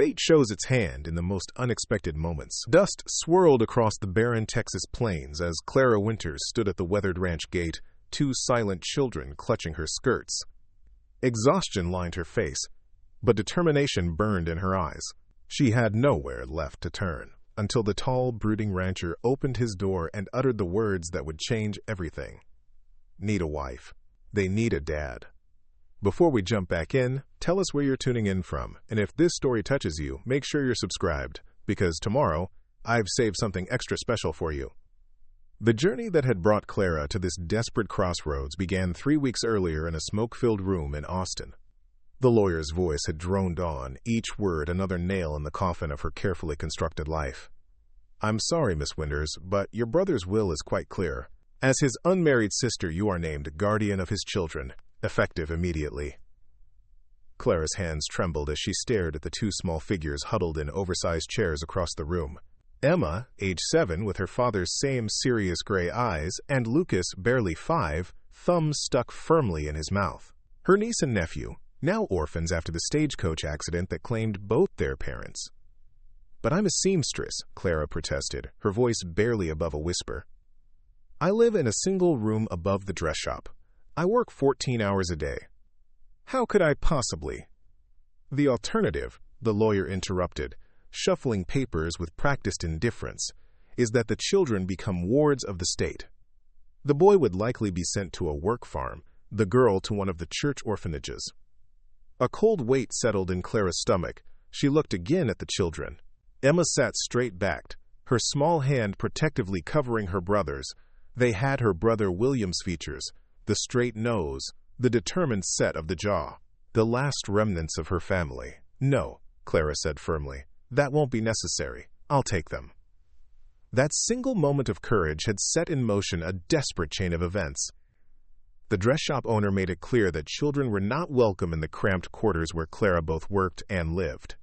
Fate shows its hand in the most unexpected moments. Dust swirled across the barren Texas plains as Clara Winters stood at the weathered ranch gate, two silent children clutching her skirts. Exhaustion lined her face, but determination burned in her eyes. She had nowhere left to turn, until the tall, brooding rancher opened his door and uttered the words that would change everything. Need a wife. They need a dad. Before we jump back in, tell us where you're tuning in from, and if this story touches you, make sure you're subscribed, because tomorrow, I've saved something extra special for you. The journey that had brought Clara to this desperate crossroads began 3 weeks earlier in a smoke-filled room in Austin. The lawyer's voice had droned on, each word another nail in the coffin of her carefully constructed life. I'm sorry, Miss Winters, but your brother's will is quite clear. As his unmarried sister, you are named guardian of his children, effective immediately. Clara's hands trembled as she stared at the two small figures huddled in oversized chairs across the room. Emma, age 7, with her father's same serious gray eyes, and Lucas, barely 5, thumbs stuck firmly in his mouth. Her niece and nephew, now orphans after the stagecoach accident that claimed both their parents. But I'm a seamstress, Clara protested, her voice barely above a whisper. I live in a single room above the dress shop. I work 14 hours a day. How could I possibly? The alternative, the lawyer interrupted, shuffling papers with practiced indifference, is that the children become wards of the state. The boy would likely be sent to a work farm, the girl to one of the church orphanages. A cold weight settled in Clara's stomach. She looked again at the children. Emma sat straight-backed, her small hand protectively covering her brother's. They had her brother William's features, the straight nose, the determined set of the jaw, the last remnants of her family. No, Clara said firmly, that won't be necessary. I'll take them. That single moment of courage had set in motion a desperate chain of events. The dress shop owner made it clear that children were not welcome in the cramped quarters where Clara both worked and lived.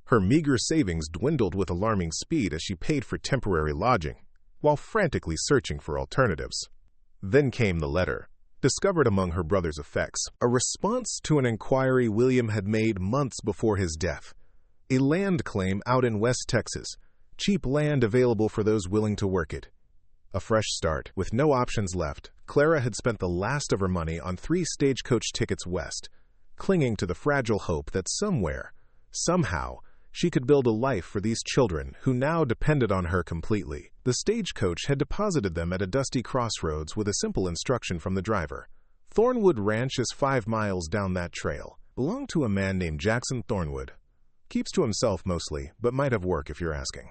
Her meager savings dwindled with alarming speed as she paid for temporary lodging, while frantically searching for alternatives. Then came the letter, discovered among her brother's effects, a response to an inquiry William had made months before his death. A land claim out in West Texas, cheap land available for those willing to work it. A fresh start, with no options left, Clara had spent the last of her money on 3 stagecoach tickets west, clinging to the fragile hope that somewhere, somehow, she could build a life for these children who now depended on her completely. The stagecoach had deposited them at a dusty crossroads with a simple instruction from the driver. Thornwood Ranch is 5 miles down that trail. Belonged to a man named Jackson Thornwood. Keeps to himself mostly, but might have work if you're asking.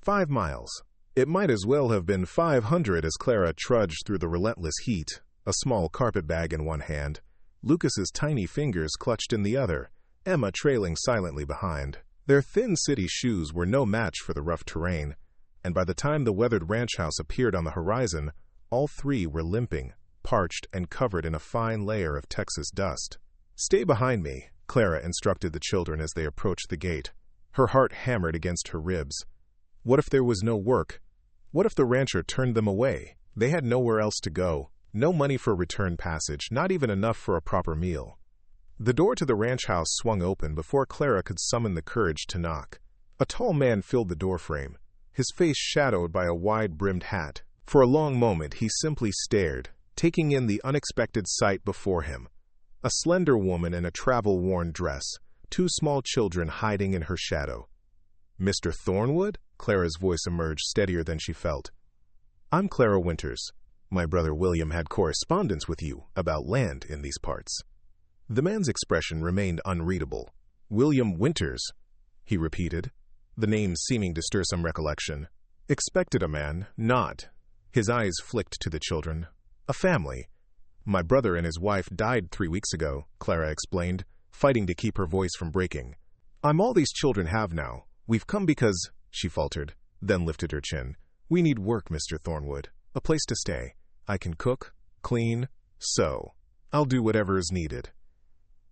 5 miles. It might as well have been 500 as Clara trudged through the relentless heat, a small carpet bag in one hand, Lucas's tiny fingers clutched in the other, Emma trailing silently behind. Their thin city shoes were no match for the rough terrain, and by the time the weathered ranch house appeared on the horizon, all 3 were limping, parched and covered in a fine layer of Texas dust. "Stay behind me," Clara instructed the children as they approached the gate. Her heart hammered against her ribs. What if there was no work? What if the rancher turned them away? They had nowhere else to go, no money for return passage, not even enough for a proper meal. The door to the ranch house swung open before Clara could summon the courage to knock. A tall man filled the doorframe, his face shadowed by a wide-brimmed hat. For a long moment he simply stared, taking in the unexpected sight before him. A slender woman in a travel-worn dress, 2 small children hiding in her shadow. "Mr. Thornwood?" Clara's voice emerged steadier than she felt. "I'm Clara Winters. My brother William had correspondence with you about land in these parts." The man's expression remained unreadable. "William Winters," he repeated, the name seeming to stir some recollection. "Expected a man, not." His eyes flicked to the children. "A family. My brother and his wife died 3 weeks ago," Clara explained, fighting to keep her voice from breaking. "I'm all these children have now. We've come because," she faltered, then lifted her chin. "We need work, Mr. Thornwood. A place to stay. I can cook, clean, sew. I'll do whatever is needed."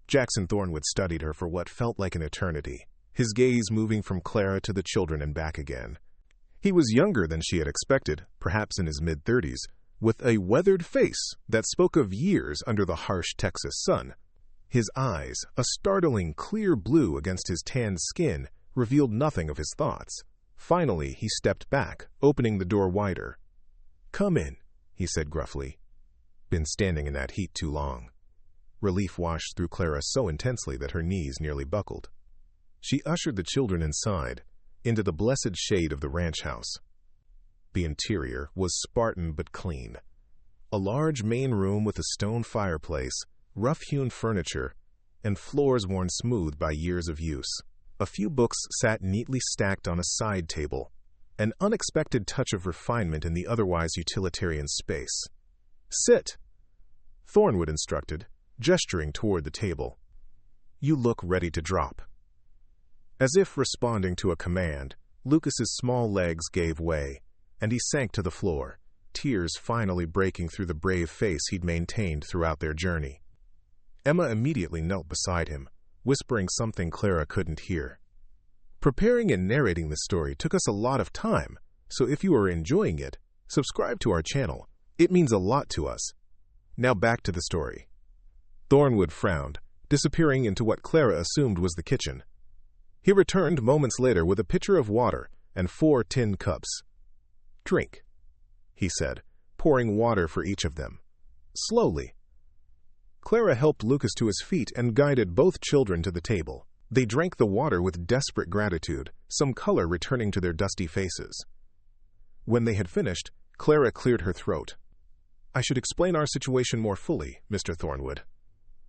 Jackson Thornwood studied her for what felt like an eternity, his gaze moving from Clara to the children and back again. He was younger than she had expected, perhaps in his mid-30s, with a weathered face that spoke of years under the harsh Texas sun. His eyes, a startling clear blue against his tanned skin, revealed nothing of his thoughts. Finally, he stepped back, opening the door wider. "Come in," he said gruffly. "Been standing in that heat too long." Relief washed through Clara so intensely that her knees nearly buckled. She ushered the children inside, into the blessed shade of the ranch house. The interior was Spartan but clean. A large main room with a stone fireplace, rough-hewn furniture, and floors worn smooth by years of use. A few books sat neatly stacked on a side table, an unexpected touch of refinement in the otherwise utilitarian space. "Sit," Thornwood instructed, gesturing toward the table. "You look ready to drop." As if responding to a command, Lucas's small legs gave way, and he sank to the floor, tears finally breaking through the brave face he'd maintained throughout their journey. Emma immediately knelt beside him, whispering something Clara couldn't hear. Preparing and narrating this story took us a lot of time, so if you are enjoying it, subscribe to our channel. It means a lot to us. Now back to the story. Thornwood frowned, disappearing into what Clara assumed was the kitchen. He returned moments later with a pitcher of water and 4 tin cups. "Drink," he said, pouring water for each of them. Slowly. Clara helped Lucas to his feet and guided both children to the table. They drank the water with desperate gratitude, some color returning to their dusty faces. When they had finished, Clara cleared her throat. "I should explain our situation more fully, Mr. Thornwood."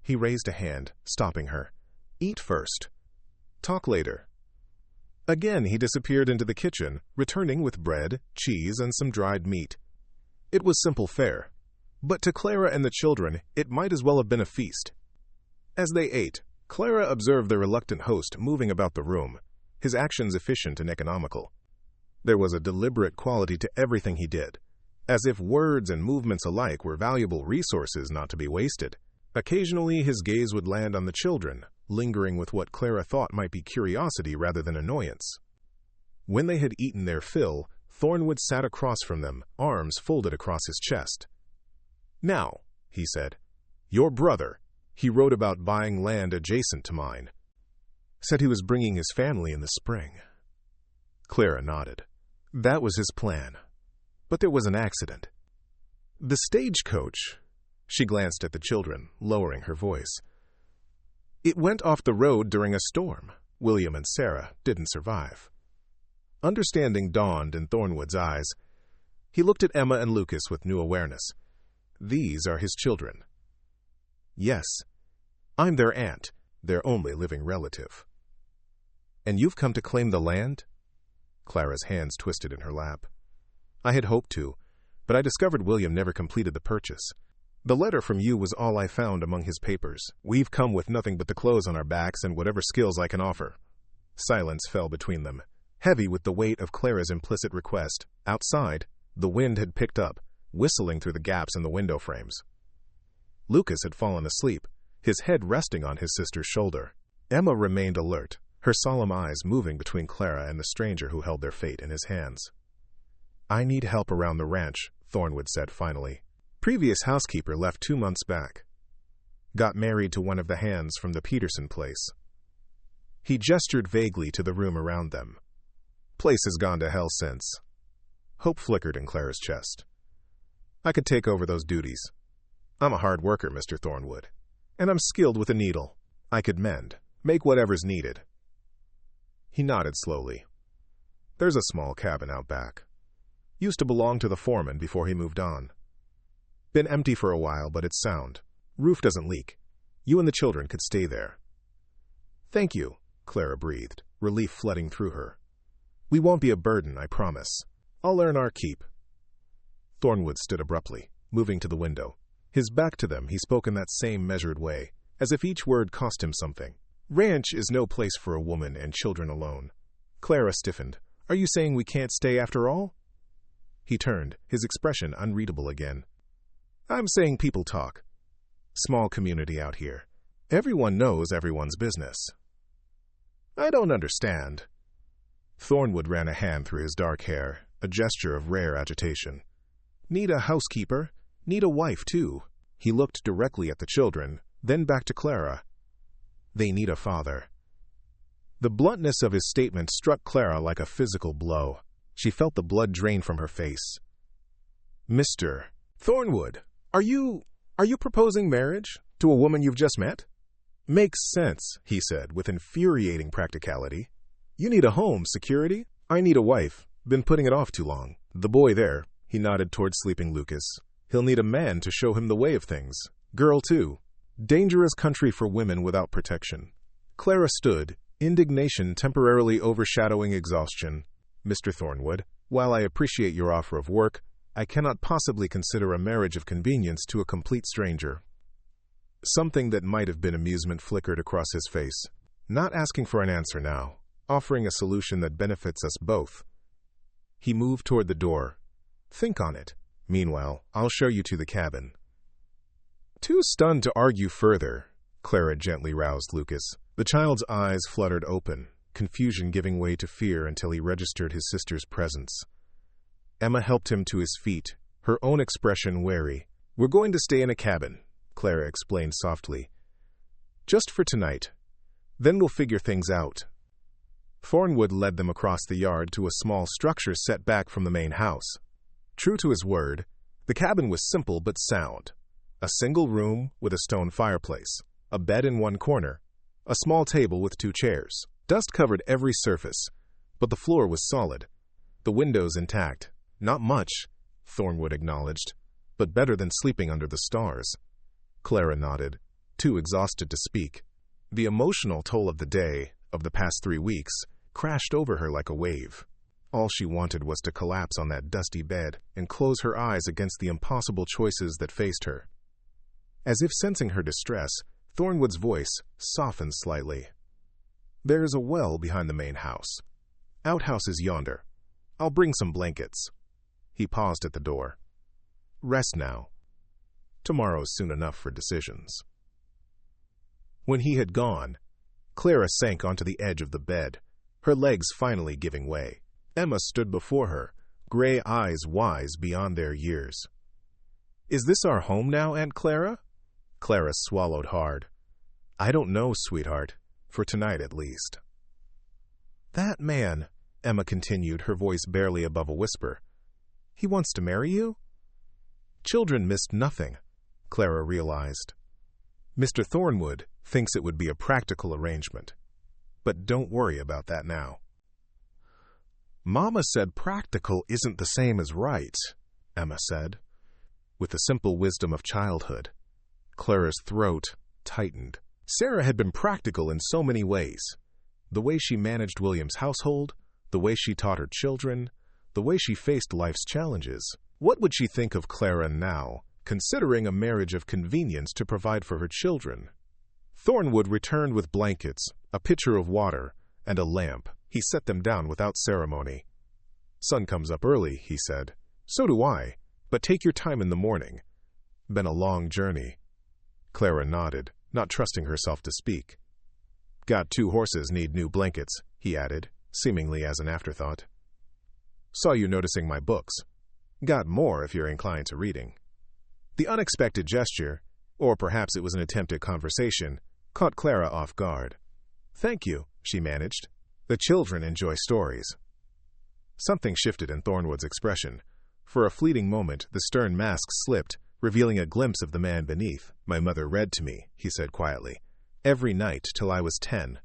He raised a hand, stopping her. "Eat first. Talk later." Again he disappeared into the kitchen, returning with bread, cheese, and some dried meat. It was simple fare, but to Clara and the children, it might as well have been a feast. As they ate, Clara observed the reluctant host moving about the room, his actions efficient and economical. There was a deliberate quality to everything he did, as if words and movements alike were valuable resources not to be wasted. Occasionally his gaze would land on the children, lingering with what Clara thought might be curiosity rather than annoyance. When they had eaten their fill, Thornwood sat across from them, arms folded across his chest. "Now," he said, "your brother, he wrote about buying land adjacent to mine. Said he was bringing his family in the spring." Clara nodded. That was his plan. But there was an accident. "The stagecoach," she glanced at the children, lowering her voice. "It went off the road during a storm. William and Sarah didn't survive." Understanding dawned in Thornwood's eyes. He looked at Emma and Lucas with new awareness. These are his children. "Yes, I'm their aunt, their only living relative." "And you've come to claim the land?" Clara's hands twisted in her lap. "I had hoped to, but I discovered William never completed the purchase. The letter from you was all I found among his papers. We've come with nothing but the clothes on our backs and whatever skills I can offer." Silence fell between them, heavy with the weight of Clara's implicit request. Outside, the wind had picked up, whistling through the gaps in the window frames. Lucas had fallen asleep, his head resting on his sister's shoulder. Emma remained alert, her solemn eyes moving between Clara and the stranger who held their fate in his hands. "I need help around the ranch," Thornwood said finally. "Previous housekeeper left 2 months back. Got married to one of the hands from the Peterson place." He gestured vaguely to the room around them. "Place has gone to hell since." Hope flickered in Clara's chest. "I could take over those duties. I'm a hard worker, Mr. Thornwood, and I'm skilled with a needle. I could mend, make whatever's needed." He nodded slowly. "There's a small cabin out back. Used to belong to the foreman before he moved on. Been empty for a while, but it's sound. Roof doesn't leak. You and the children could stay there." "Thank you," Clara breathed, relief flooding through her. "We won't be a burden, I promise. I'll earn our keep." Thornwood stood abruptly, moving to the window. His back to them, he spoke in that same measured way, as if each word cost him something. "Ranch is no place for a woman and children alone." Clara stiffened. "Are you saying we can't stay after all?" He turned, his expression unreadable again. "I'm saying people talk. Small community out here. Everyone knows everyone's business." "I don't understand." Thornwood ran a hand through his dark hair, a gesture of rare agitation. "Need a housekeeper. Need a wife, too." He looked directly at the children, then back to Clara, They need a father. The bluntness of his statement struck Clara like a physical blow. She felt the blood drain from her face. Mr. Thornwood, are you proposing marriage to a woman you've just met? Makes sense, he said with infuriating practicality. You need a home, security? I need a wife. Been putting it off too long. The boy there, he nodded towards sleeping Lucas. He'll need a man to show him the way of things. Girl, too. Dangerous country for women without protection. Clara stood, indignation temporarily overshadowing exhaustion. Mr. Thornwood, while I appreciate your offer of work, I cannot possibly consider a marriage of convenience to a complete stranger. Something that might have been amusement flickered across his face. Not asking for an answer now, offering a solution that benefits us both. He moved toward the door. Think on it. Meanwhile, I'll show you to the cabin. Too stunned to argue further, Clara gently roused Lucas. The child's eyes fluttered open, confusion giving way to fear until he registered his sister's presence. Emma helped him to his feet, her own expression wary. We're going to stay in a cabin, Clara explained softly. Just for tonight. Then we'll figure things out. Thornwood led them across the yard to a small structure set back from the main house. True to his word, the cabin was simple but sound. A single room with a stone fireplace, a bed in one corner, a small table with 2 chairs. Dust covered every surface, but the floor was solid. The windows intact. Not much, Thornwood acknowledged, but better than sleeping under the stars. Clara nodded, too exhausted to speak. The emotional toll of the day, of the past 3 weeks, crashed over her like a wave. All she wanted was to collapse on that dusty bed and close her eyes against the impossible choices that faced her. As if sensing her distress, Thornwood's voice softened slightly. There is a well behind the main house. Outhouse is yonder. I'll bring some blankets. He paused at the door. Rest now. Tomorrow's soon enough for decisions. When he had gone, Clara sank onto the edge of the bed, her legs finally giving way. Emma stood before her, gray eyes wise beyond their years. Is this our home now, Aunt Clara? Clara swallowed hard. I don't know, sweetheart, for tonight at least. That man, Emma continued, her voice barely above a whisper. He wants to marry you? Children missed nothing, Clara realized. Mr. Thornwood thinks it would be a practical arrangement. But don't worry about that now. Mama said practical isn't the same as right, Emma said. With the simple wisdom of childhood, Clara's throat tightened. Sarah had been practical in so many ways. The way she managed William's household, the way she taught her children, the way she faced life's challenges. What would she think of Clara now, considering a marriage of convenience to provide for her children? Thornwood returned with blankets, a pitcher of water, and a lamp. He set them down without ceremony. Sun comes up early, he said. So do I, but take your time in the morning. Been a long journey. Clara nodded, not trusting herself to speak. Got 2 horses need new blankets, he added, seemingly as an afterthought. Saw you noticing my books. Got more if you're inclined to reading. The unexpected gesture, or perhaps it was an attempt at conversation, caught Clara off guard. Thank you, she managed. The children enjoy stories. Something shifted in Thornwood's expression. For a fleeting moment, the stern mask slipped, revealing a glimpse of the man beneath. My mother read to me, he said quietly, every night till I was 10.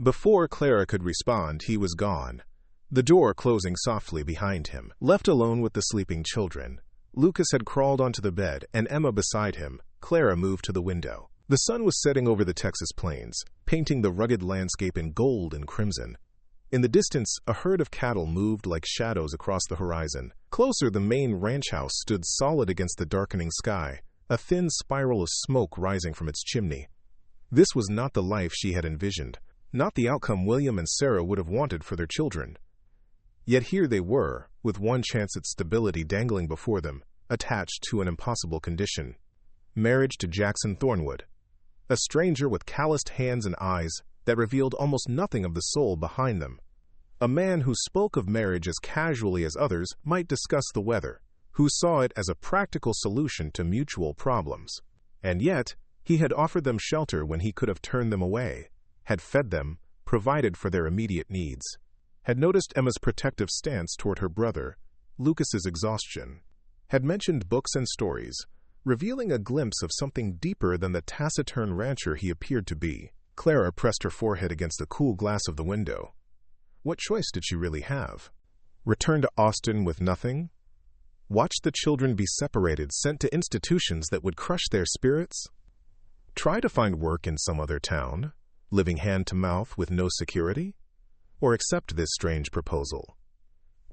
Before Clara could respond, he was gone, the door closing softly behind him. Left alone with the sleeping children, Lucas had crawled onto the bed, and Emma beside him. Clara moved to the window. The sun was setting over the Texas plains, painting the rugged landscape in gold and crimson. In the distance, a herd of cattle moved like shadows across the horizon. Closer, the main ranch house stood solid against the darkening sky, a thin spiral of smoke rising from its chimney. This was not the life she had envisioned, not the outcome William and Sarah would have wanted for their children. Yet here they were, with one chance at stability dangling before them, attached to an impossible condition. Marriage to Jackson Thornwood. A stranger with calloused hands and eyes that revealed almost nothing of the soul behind them. A man who spoke of marriage as casually as others might discuss the weather, who saw it as a practical solution to mutual problems. And yet, He had offered them shelter when he could have turned them away, had fed them, provided for their immediate needs, had noticed Emma's protective stance toward her brother, Lucas's exhaustion, had mentioned books and stories, revealing a glimpse of something deeper than the taciturn rancher he appeared to be. Clara pressed her forehead against the cool glass of the window. What choice did she really have? Return to Austin with nothing? Watch the children be separated, sent to institutions that would crush their spirits? Try to find work in some other town, living hand to mouth with no security? Or accept this strange proposal?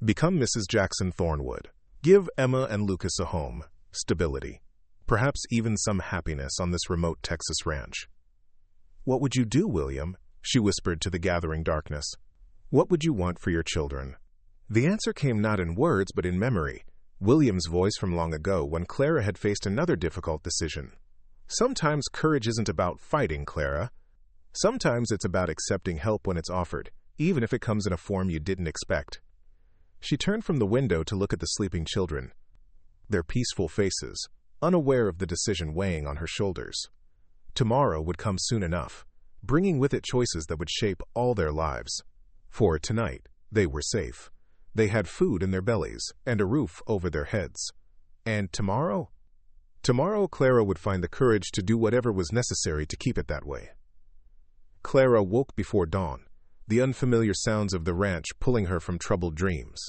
Become Mrs. Jackson Thornwood. Give Emma and Lucas a home, stability, perhaps even some happiness on this remote Texas ranch. What would you do, William? She whispered to the gathering darkness. What would you want for your children? The answer came not in words but in memory, William's voice from long ago when Clara had faced another difficult decision. Sometimes courage isn't about fighting, Clara. Sometimes it's about accepting help when it's offered, even if it comes in a form you didn't expect. She turned from the window to look at the sleeping children, their peaceful faces, unaware of the decision weighing on her shoulders. Tomorrow would come soon enough, bringing with it choices that would shape all their lives. For tonight, they were safe. They had food in their bellies and a roof over their heads. And tomorrow? Tomorrow, Clara would find the courage to do whatever was necessary to keep it that way. Clara woke before dawn, the unfamiliar sounds of the ranch pulling her from troubled dreams.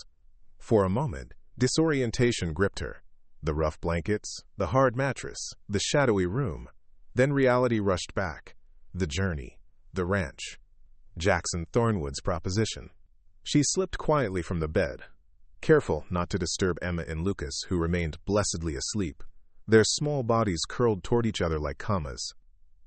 For a moment, disorientation gripped her. The rough blankets, the hard mattress, the shadowy room. Then reality rushed back. The journey, the ranch, Jackson Thornwood's proposition. She slipped quietly from the bed, careful not to disturb Emma and Lucas, who remained blessedly asleep, their small bodies curled toward each other like commas.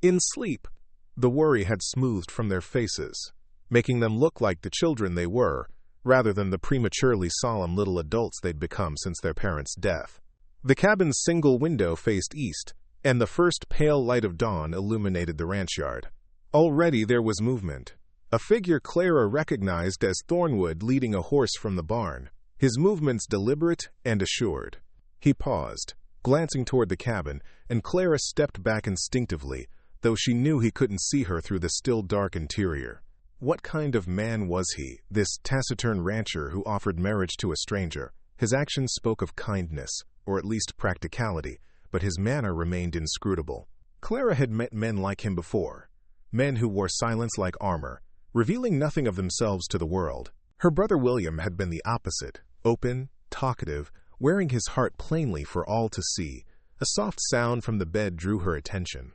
In sleep, the worry had smoothed from their faces, making them look like the children they were, rather than the prematurely solemn little adults they'd become since their parents' death. The cabin's single window faced east, and the first pale light of dawn illuminated the ranch yard. Already there was movement. A figure Clara recognized as Thornwood leading a horse from the barn, his movements deliberate and assured. He paused, glancing toward the cabin, and Clara stepped back instinctively, though she knew he couldn't see her through the still dark interior. What kind of man was he, this taciturn rancher who offered marriage to a stranger? His actions spoke of kindness, or at least practicality, but his manner remained inscrutable. Clara had met men like him before, men who wore silence like armor, revealing nothing of themselves to the world. Her brother William had been the opposite, open, talkative, wearing his heart plainly for all to see. A soft sound from the bed drew her attention.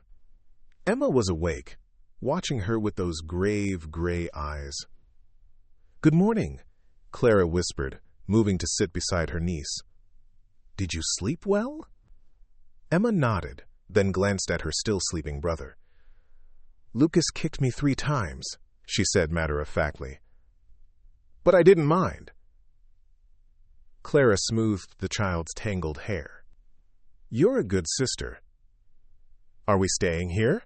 Emma was awake, watching her with those grave, gray eyes. "Good morning," Clara whispered, moving to sit beside her niece. "Did you sleep well?" Emma nodded, then glanced at her still sleeping brother. "Lucas kicked me 3 times, she said matter-of-factly. "But I didn't mind." Clara smoothed the child's tangled hair. "You're a good sister." "Are we staying here?"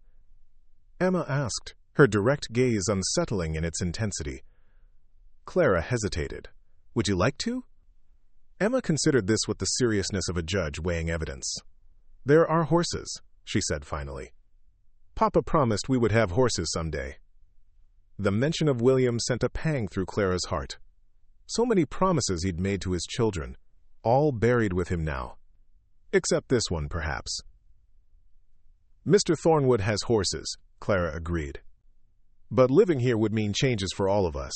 Emma asked, her direct gaze unsettling in its intensity. Clara hesitated. "Would you like to?" Emma considered this with the seriousness of a judge weighing evidence. "There are horses," she said finally. "Papa promised we would have horses someday." The mention of William sent a pang through Clara's heart. So many promises he'd made to his children, all buried with him now. Except this one, perhaps. "Mr. Thornwood has horses," Clara agreed. "But living here would mean changes for all of us."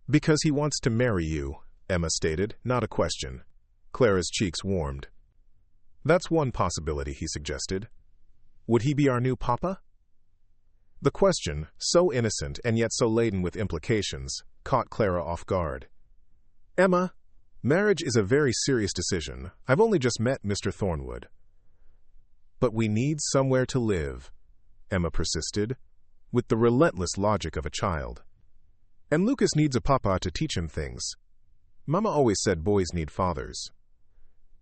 "Because he wants to marry you," Emma stated, not a question. Clara's cheeks warmed. "That's one possibility," he suggested. "Would he be our new papa?" The question, so innocent and yet so laden with implications, caught Clara off guard. "Emma, marriage is a very serious decision. I've only just met Mr. Thornwood." "But we need somewhere to live," Emma persisted, with the relentless logic of a child. "And Lucas needs a papa to teach him things. Mama always said boys need fathers."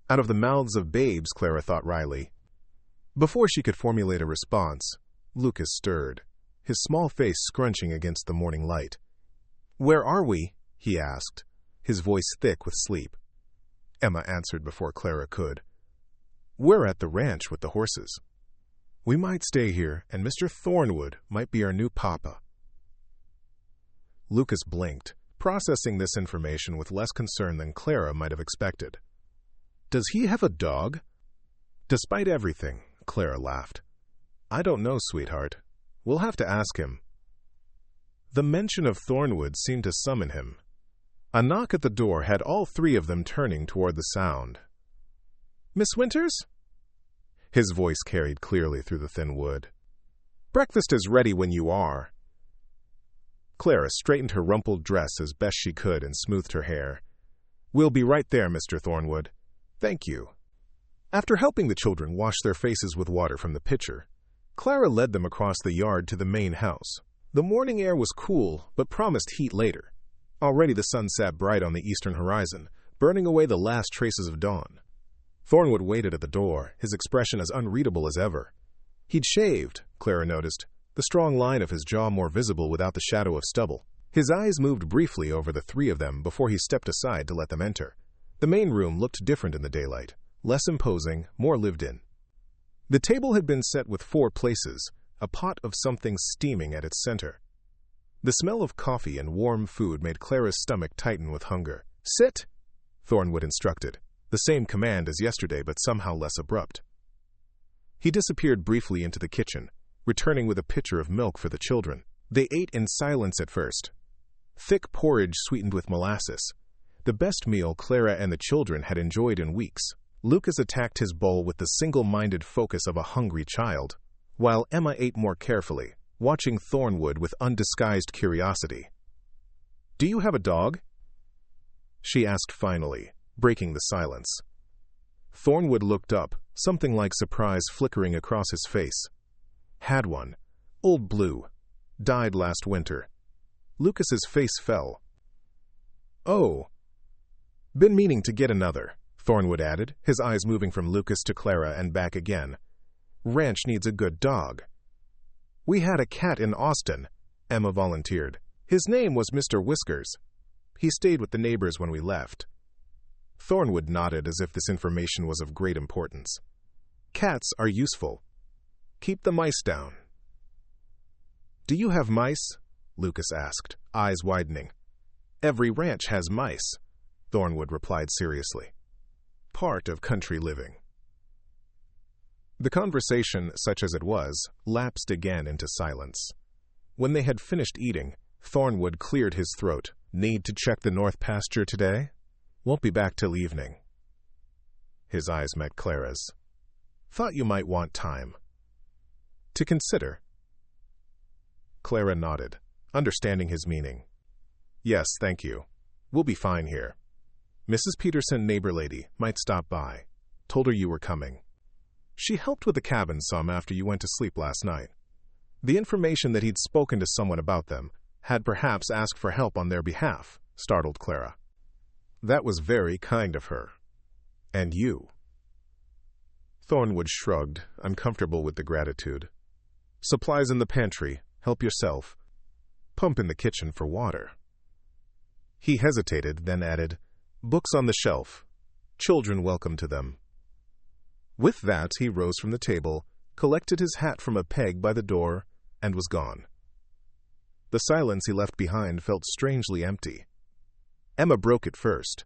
Out of the mouths of babes, Clara thought wryly. Before she could formulate a response, Lucas stirred, his small face scrunching against the morning light. "Where are we?" he asked, his voice thick with sleep. Emma answered before Clara could. "We're at the ranch with the horses." We might stay here, and Mr. Thornwood might be our new papa. Lucas blinked, processing this information with less concern than Clara might have expected. Does he have a dog? Despite everything, Clara laughed. I don't know, sweetheart. We'll have to ask him. The mention of Thornwood seemed to summon him. A knock at the door had all three of them turning toward the sound. Miss Winters? His voice carried clearly through the thin wood. Breakfast is ready when you are. Clara straightened her rumpled dress as best she could and smoothed her hair. We'll be right there, Mr. Thornwood. Thank you. After helping the children wash their faces with water from the pitcher, Clara led them across the yard to the main house. The morning air was cool, but promised heat later. Already the sun sat bright on the eastern horizon, burning away the last traces of dawn. Thornwood waited at the door, his expression as unreadable as ever. He'd shaved, Clara noticed, the strong line of his jaw more visible without the shadow of stubble. His eyes moved briefly over the three of them before he stepped aside to let them enter. The main room looked different in the daylight, less imposing, more lived in. The table had been set with 4 places, a pot of something steaming at its center. The smell of coffee and warm food made Clara's stomach tighten with hunger. Sit, Thornwood instructed, the same command as yesterday but somehow less abrupt. He disappeared briefly into the kitchen, returning with a pitcher of milk for the children. They ate in silence at first. Thick porridge sweetened with molasses, the best meal Clara and the children had enjoyed in weeks. Lucas attacked his bowl with the single-minded focus of a hungry child, while Emma ate more carefully, watching Thornwood with undisguised curiosity. Do you have a dog? She asked finally, breaking the silence. Thornwood looked up, something like surprise flickering across his face. Had one. Old Blue. Died last winter. Lucas's face fell. Oh. Been meaning to get another, Thornwood added, his eyes moving from Lucas to Clara and back again. Ranch needs a good dog. We had a cat in Austin, Emma volunteered. His name was Mr. Whiskers. He stayed with the neighbors when we left. Thornwood nodded as if this information was of great importance. Cats are useful. Keep the mice down. Do you have mice? Lucas asked, eyes widening. Every ranch has mice, Thornwood replied seriously. Part of country living. The conversation, such as it was, lapsed again into silence. When they had finished eating, Thornwood cleared his throat. Need to check the north pasture today? Won't be back till evening. His eyes met Clara's. Thought you might want time. To consider. Clara nodded, understanding his meaning. Yes, thank you. We'll be fine here. Mrs. Peterson, neighbor lady, might stop by. Told her you were coming. She helped with the cabin some after you went to sleep last night. The information that he'd spoken to someone about them had perhaps asked for help on their behalf, startled Clara. That was very kind of her. And you? Thornwood shrugged, uncomfortable with the gratitude. Supplies in the pantry. Help yourself. Pump in the kitchen for water. He hesitated, then added, Books on the shelf. Children welcome to them. With that, he rose from the table, collected his hat from a peg by the door, and was gone. The silence he left behind felt strangely empty. Emma broke it first.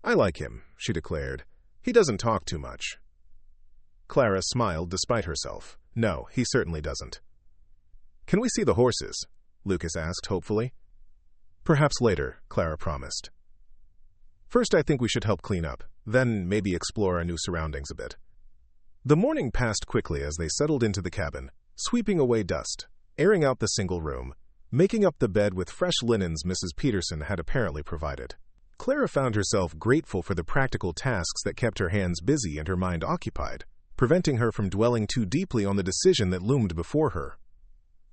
I like him, she declared. He doesn't talk too much. Clara smiled despite herself. No, he certainly doesn't. Can we see the horses? Lucas asked hopefully. Perhaps later, Clara promised. First, I think we should help clean up, then maybe explore our new surroundings a bit. The morning passed quickly as they settled into the cabin, sweeping away dust, airing out the single room, making up the bed with fresh linens Mrs. Peterson had apparently provided. Clara found herself grateful for the practical tasks that kept her hands busy and her mind occupied, preventing her from dwelling too deeply on the decision that loomed before her.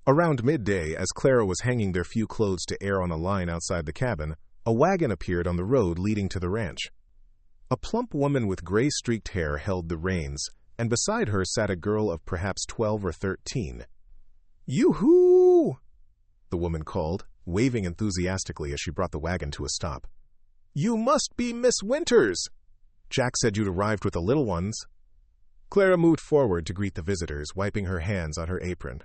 Around midday, as Clara was hanging their few clothes to air on a line outside the cabin, a wagon appeared on the road leading to the ranch. A plump woman with gray-streaked hair held the reins, and beside her sat a girl of perhaps 12 or 13. Yoo-hoo! The woman called, waving enthusiastically as she brought the wagon to a stop. You must be Miss Winters! Jack said you'd arrived with the little ones. Clara moved forward to greet the visitors, wiping her hands on her apron.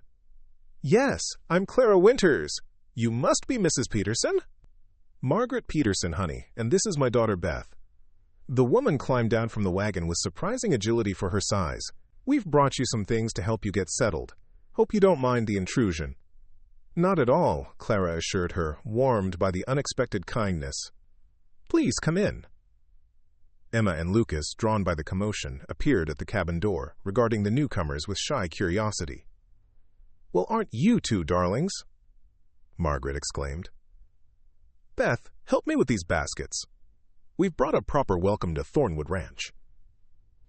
"Yes, I'm Clara Winters. You must be Mrs. Peterson?" "Margaret Peterson, honey, and this is my daughter Beth." The woman climbed down from the wagon with surprising agility for her size. "We've brought you some things to help you get settled. Hope you don't mind the intrusion." "Not at all," Clara assured her, warmed by the unexpected kindness. "Please come in." Emma and Lucas, drawn by the commotion, appeared at the cabin door, regarding the newcomers with shy curiosity. "Well, aren't you two darlings?" Margaret exclaimed. "Beth, help me with these baskets. We've brought a proper welcome to Thornwood Ranch."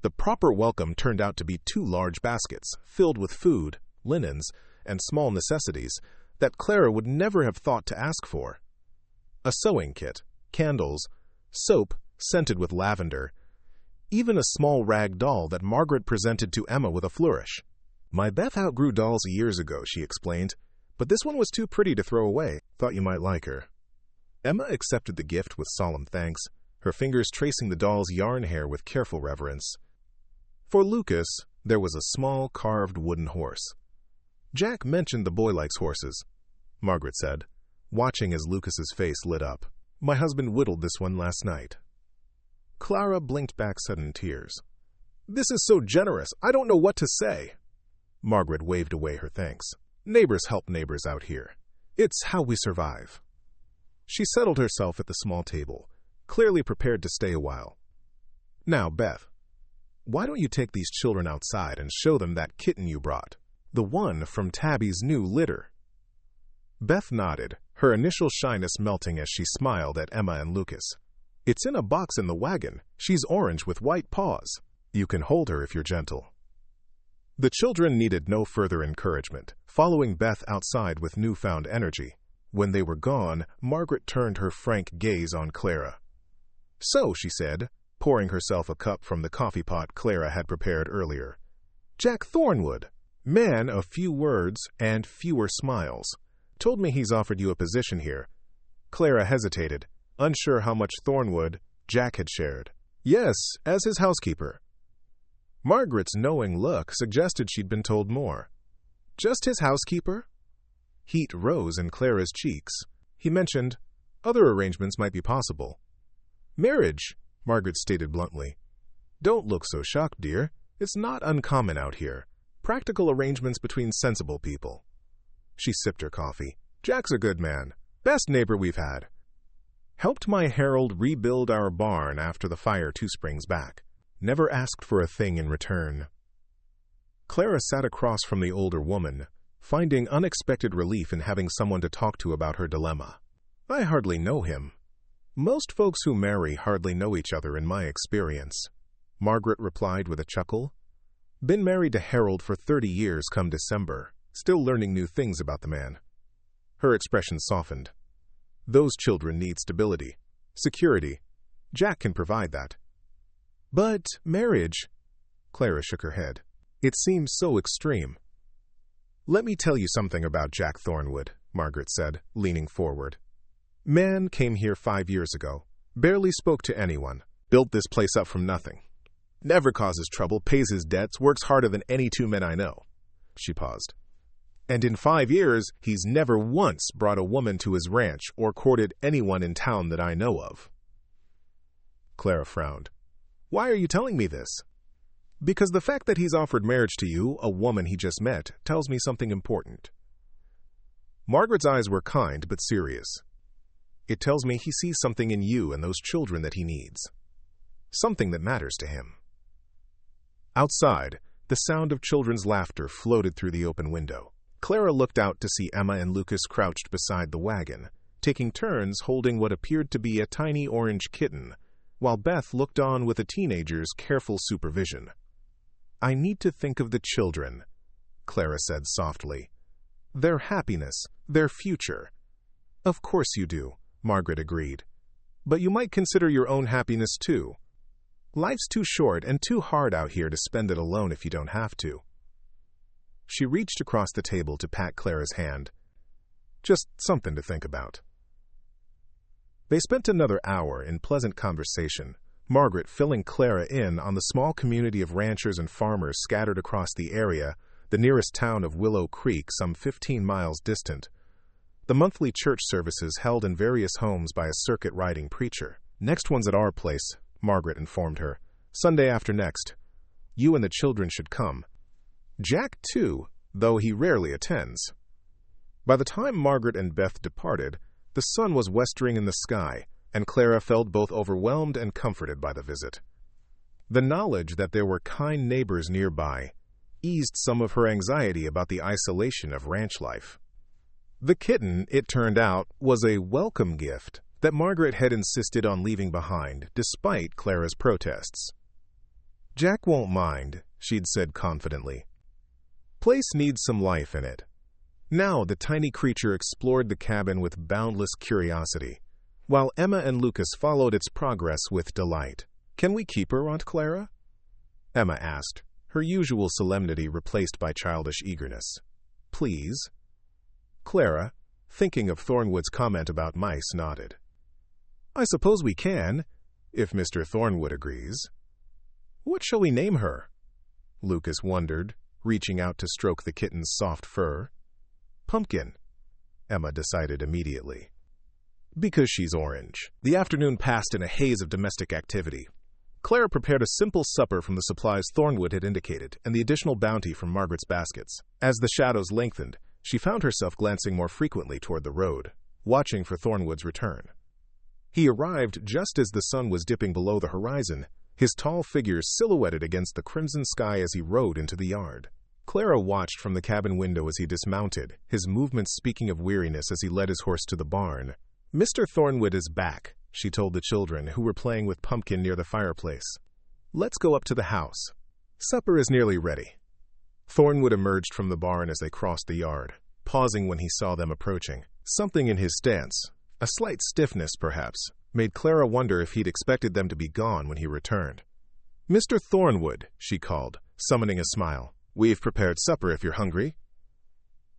The proper welcome turned out to be 2 large baskets, filled with food, linens, and small necessities that Clara would never have thought to ask for. A sewing kit, candles, soap scented with lavender, even a small rag doll that Margaret presented to Emma with a flourish. "My Beth outgrew dolls years ago," she explained, "but this one was too pretty to throw away. Thought you might like her." Emma accepted the gift with solemn thanks, her fingers tracing the doll's yarn hair with careful reverence. For Lucas, there was a small carved wooden horse. "Jack mentioned the boy likes horses," Margaret said, watching as Lucas's face lit up. "My husband whittled this one last night." Clara blinked back sudden tears. "This is so generous, I don't know what to say." Margaret waved away her thanks. "Neighbors help neighbors out here. It's how we survive." She settled herself at the small table, clearly prepared to stay a while. "Now, Beth, why don't you take these children outside and show them that kitten you brought? The one from Tabby's new litter." Beth nodded, her initial shyness melting as she smiled at Emma and Lucas. "It's in a box in the wagon. She's orange with white paws. You can hold her if you're gentle." The children needed no further encouragement, following Beth outside with newfound energy. When they were gone, Margaret turned her frank gaze on Clara. "So," she said, pouring herself a cup from the coffee pot Clara had prepared earlier. "Jack Thornwood, man of few words and fewer smiles, told me he's offered you a position here." Clara hesitated, unsure how much Thornwood Jack had shared. "Yes, as his housekeeper." Margaret's knowing look suggested she'd been told more. "Just his housekeeper?" Heat rose in Clara's cheeks. He mentioned other arrangements might be possible. "Marriage," Margaret stated bluntly. "Don't look so shocked, dear. It's not uncommon out here. Practical arrangements between sensible people." She sipped her coffee. "Jack's a good man. Best neighbor we've had. Helped my Harold rebuild our barn after the fire 2 springs back. Never asked for a thing in return." Clara sat across from the older woman, finding unexpected relief in having someone to talk to about her dilemma. "I hardly know him. Most folks who marry hardly know each other in my experience," Margaret replied with a chuckle. "Been married to Harold for 30 years come December, still learning new things about the man." Her expression softened. "Those children need stability, security. Jack can provide that." "But marriage," Clara shook her head. "It seems so extreme." "Let me tell you something about Jack Thornwood," Margaret said, leaning forward. "Man came here 5 years ago, barely spoke to anyone, built this place up from nothing. Never causes trouble, pays his debts, works harder than any 2 men I know." She paused. "And in 5 years, he's never once brought a woman to his ranch or courted anyone in town that I know of." Clara frowned. "Why are you telling me this?" "Because the fact that he's offered marriage to you, a woman he just met, tells me something important." Margaret's eyes were kind but serious. "It tells me he sees something in you and those children that he needs. Something that matters to him." Outside, the sound of children's laughter floated through the open window. Clara looked out to see Emma and Lucas crouched beside the wagon, taking turns holding what appeared to be a tiny orange kitten, while Beth looked on with a teenager's careful supervision. "I need to think of the children," Clara said softly. "Their happiness, their future." "Of course you do," Margaret agreed. "But you might consider your own happiness too. Life's too short and too hard out here to spend it alone if you don't have to." She reached across the table to pat Clara's hand. "Just something to think about." They spent another hour in pleasant conversation, Margaret filling Clara in on the small community of ranchers and farmers scattered across the area, the nearest town of Willow Creek, some 15 miles distant. The monthly church services held in various homes by a circuit-riding preacher. "Next one's at our place," Margaret informed her. "Sunday after next. You and the children should come. Jack, too, though he rarely attends." By the time Margaret and Beth departed, the sun was westering in the sky, and Clara felt both overwhelmed and comforted by the visit. The knowledge that there were kind neighbors nearby eased some of her anxiety about the isolation of ranch life. The kitten, it turned out, was a welcome gift that Margaret had insisted on leaving behind, despite Clara's protests. "Jack won't mind," she'd said confidently. "Place needs some life in it." Now the tiny creature explored the cabin with boundless curiosity, while Emma and Lucas followed its progress with delight. "Can we keep her, Aunt Clara?" Emma asked, her usual solemnity replaced by childish eagerness. "Please." Clara, thinking of Thornwood's comment about mice, nodded. "I suppose we can, if Mr. Thornwood agrees." "What shall we name her?" Lucas wondered, reaching out to stroke the kitten's soft fur. "Pumpkin," Emma decided immediately. "Because she's orange." The afternoon passed in a haze of domestic activity. Clara prepared a simple supper from the supplies Thornwood had indicated, and the additional bounty from Margaret's baskets. As the shadows lengthened, she found herself glancing more frequently toward the road, watching for Thornwood's return. He arrived just as the sun was dipping below the horizon, his tall figure silhouetted against the crimson sky as he rode into the yard. Clara watched from the cabin window as he dismounted, his movements speaking of weariness as he led his horse to the barn. "Mr. Thornwood is back," she told the children, who were playing with Pumpkin near the fireplace. "Let's go up to the house. Supper is nearly ready." Thornwood emerged from the barn as they crossed the yard, pausing when he saw them approaching. Something in his stance, a slight stiffness perhaps, made Clara wonder if he'd expected them to be gone when he returned. "Mr. Thornwood," she called, summoning a smile. "We've prepared supper if you're hungry."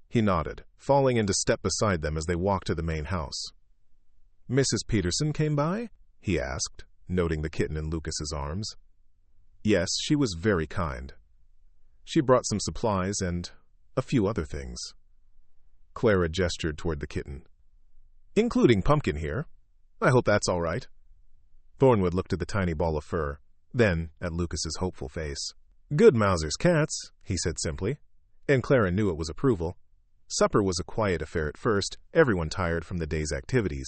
He nodded, falling into step beside them as they walked to the main house. "Mrs. Peterson came by?" he asked, noting the kitten in Lucas's arms. "Yes, she was very kind. She brought some supplies and a few other things." Clara gestured toward the kitten. "Including Pumpkin here. I hope that's all right." Thornwood looked at the tiny ball of fur, then at Lucas's hopeful face. "Good Mauser's cats," he said simply, and Clara knew it was approval. Supper was a quiet affair at first, everyone tired from the day's activities.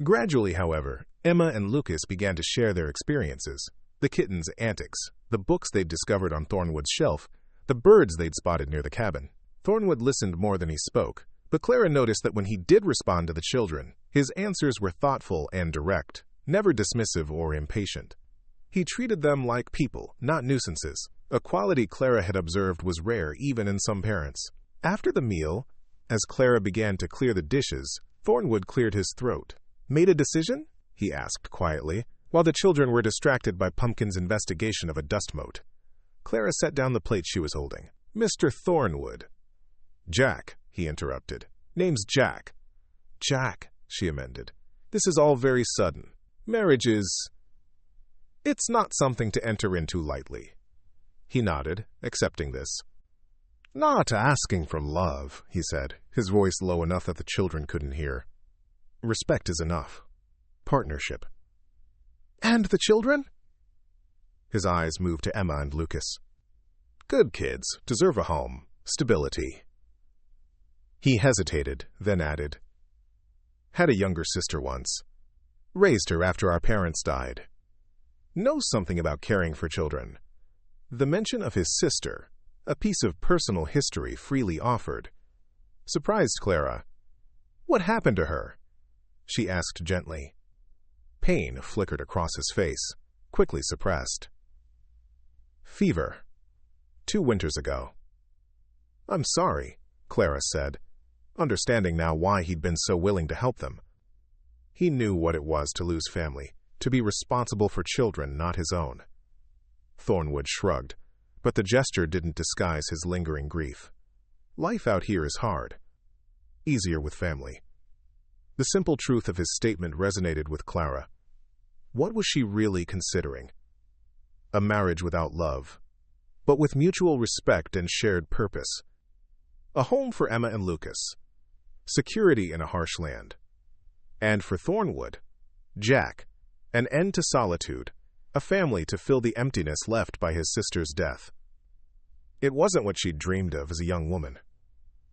Gradually, however, Emma and Lucas began to share their experiences, the kitten's antics, the books they'd discovered on Thornwood's shelf, the birds they'd spotted near the cabin. Thornwood listened more than he spoke, but Clara noticed that when he did respond to the children, his answers were thoughtful and direct, never dismissive or impatient. He treated them like people, not nuisances, a quality Clara had observed was rare even in some parents. After the meal, as Clara began to clear the dishes, Thornwood cleared his throat. "Made a decision?" he asked quietly, while the children were distracted by Pumpkin's investigation of a dust mote. Clara set down the plate she was holding. "Mr. Thornwood." "Jack," he interrupted. "Name's Jack." "Jack," she amended. "This is all very sudden. Marriage is... it's not something to enter into lightly." He nodded, accepting this. "Not asking for love," he said, his voice low enough that the children couldn't hear. "Respect is enough. Partnership." "And the children?" His eyes moved to Emma and Lucas. "Good kids, deserve a home, stability." He hesitated, then added, "Had a younger sister once. Raised her after our parents died. Knows something about caring for children." The mention of his sister, a piece of personal history freely offered, surprised Clara. "What happened to her?" she asked gently. Pain flickered across his face, quickly suppressed. "Fever. 2 winters ago." "I'm sorry," Clara said, understanding now why he'd been so willing to help them. He knew what it was to lose family, to be responsible for children not his own. Thornwood shrugged, but the gesture didn't disguise his lingering grief. Life out here is hard. Easier with family. The simple truth of his statement resonated with Clara. What was she really considering? A marriage without love, but with mutual respect and shared purpose. A home for Emma and Lucas. Security in a harsh land. And for Thornwood, Jack, an end to solitude, a family to fill the emptiness left by his sister's death. It wasn't what she'd dreamed of as a young woman.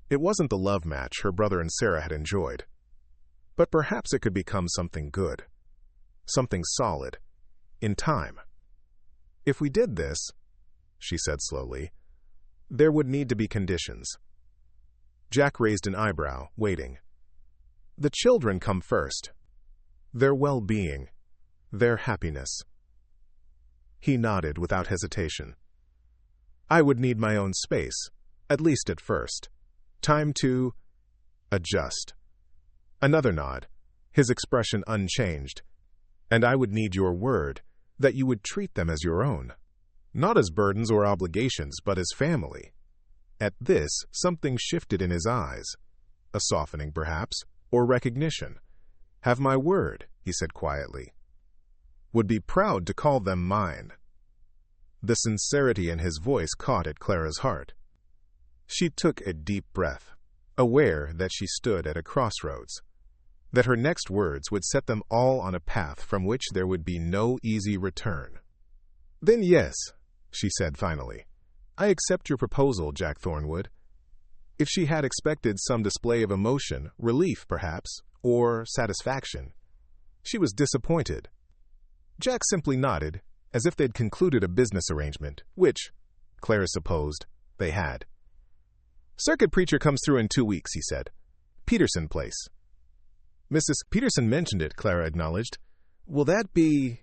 It wasn't the love match her brother and Sarah had enjoyed. But perhaps it could become something good, something solid, in time. If we did this, she said slowly, there would need to be conditions. Jack raised an eyebrow, waiting. The children come first. Their well-being, their happiness. He nodded without hesitation. I would need my own space, at least at first. Time to adjust. Another nod, his expression unchanged. And I would need your word that you would treat them as your own. Not as burdens or obligations, but as family. At this, something shifted in his eyes. A softening, perhaps, or recognition. Have my word, he said quietly. Would be proud to call them mine. The sincerity in his voice caught at Clara's heart. She took a deep breath, aware that she stood at a crossroads, that her next words would set them all on a path from which there would be no easy return. Then yes, she said finally, I accept your proposal, Jack Thornwood. If she had expected some display of emotion, relief perhaps, or satisfaction, she was disappointed. Jack simply nodded, as if they'd concluded a business arrangement, which, Clara supposed, they had. Circuit preacher comes through in 2 weeks, he said. Peterson Place. Mrs. Peterson mentioned it, Clara acknowledged. Will that be...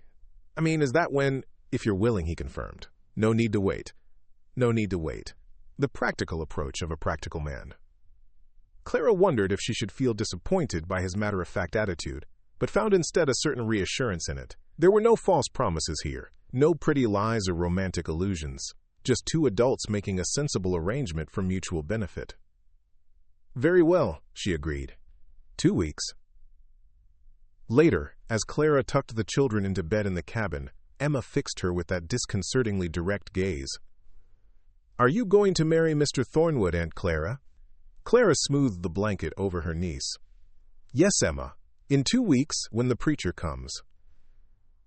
is that when... If you're willing, he confirmed. No need to wait. No need to wait. The practical approach of a practical man. Clara wondered if she should feel disappointed by his matter-of-fact attitude, but found instead a certain reassurance in it. There were no false promises here, no pretty lies or romantic illusions, just two adults making a sensible arrangement for mutual benefit. Very well, she agreed. 2 weeks. Later, as Clara tucked the children into bed in the cabin, Emma fixed her with that disconcertingly direct gaze. Are you going to marry Mr. Thornwood, Aunt Clara? Clara smoothed the blanket over her niece. Yes, Emma. In 2 weeks, when the preacher comes.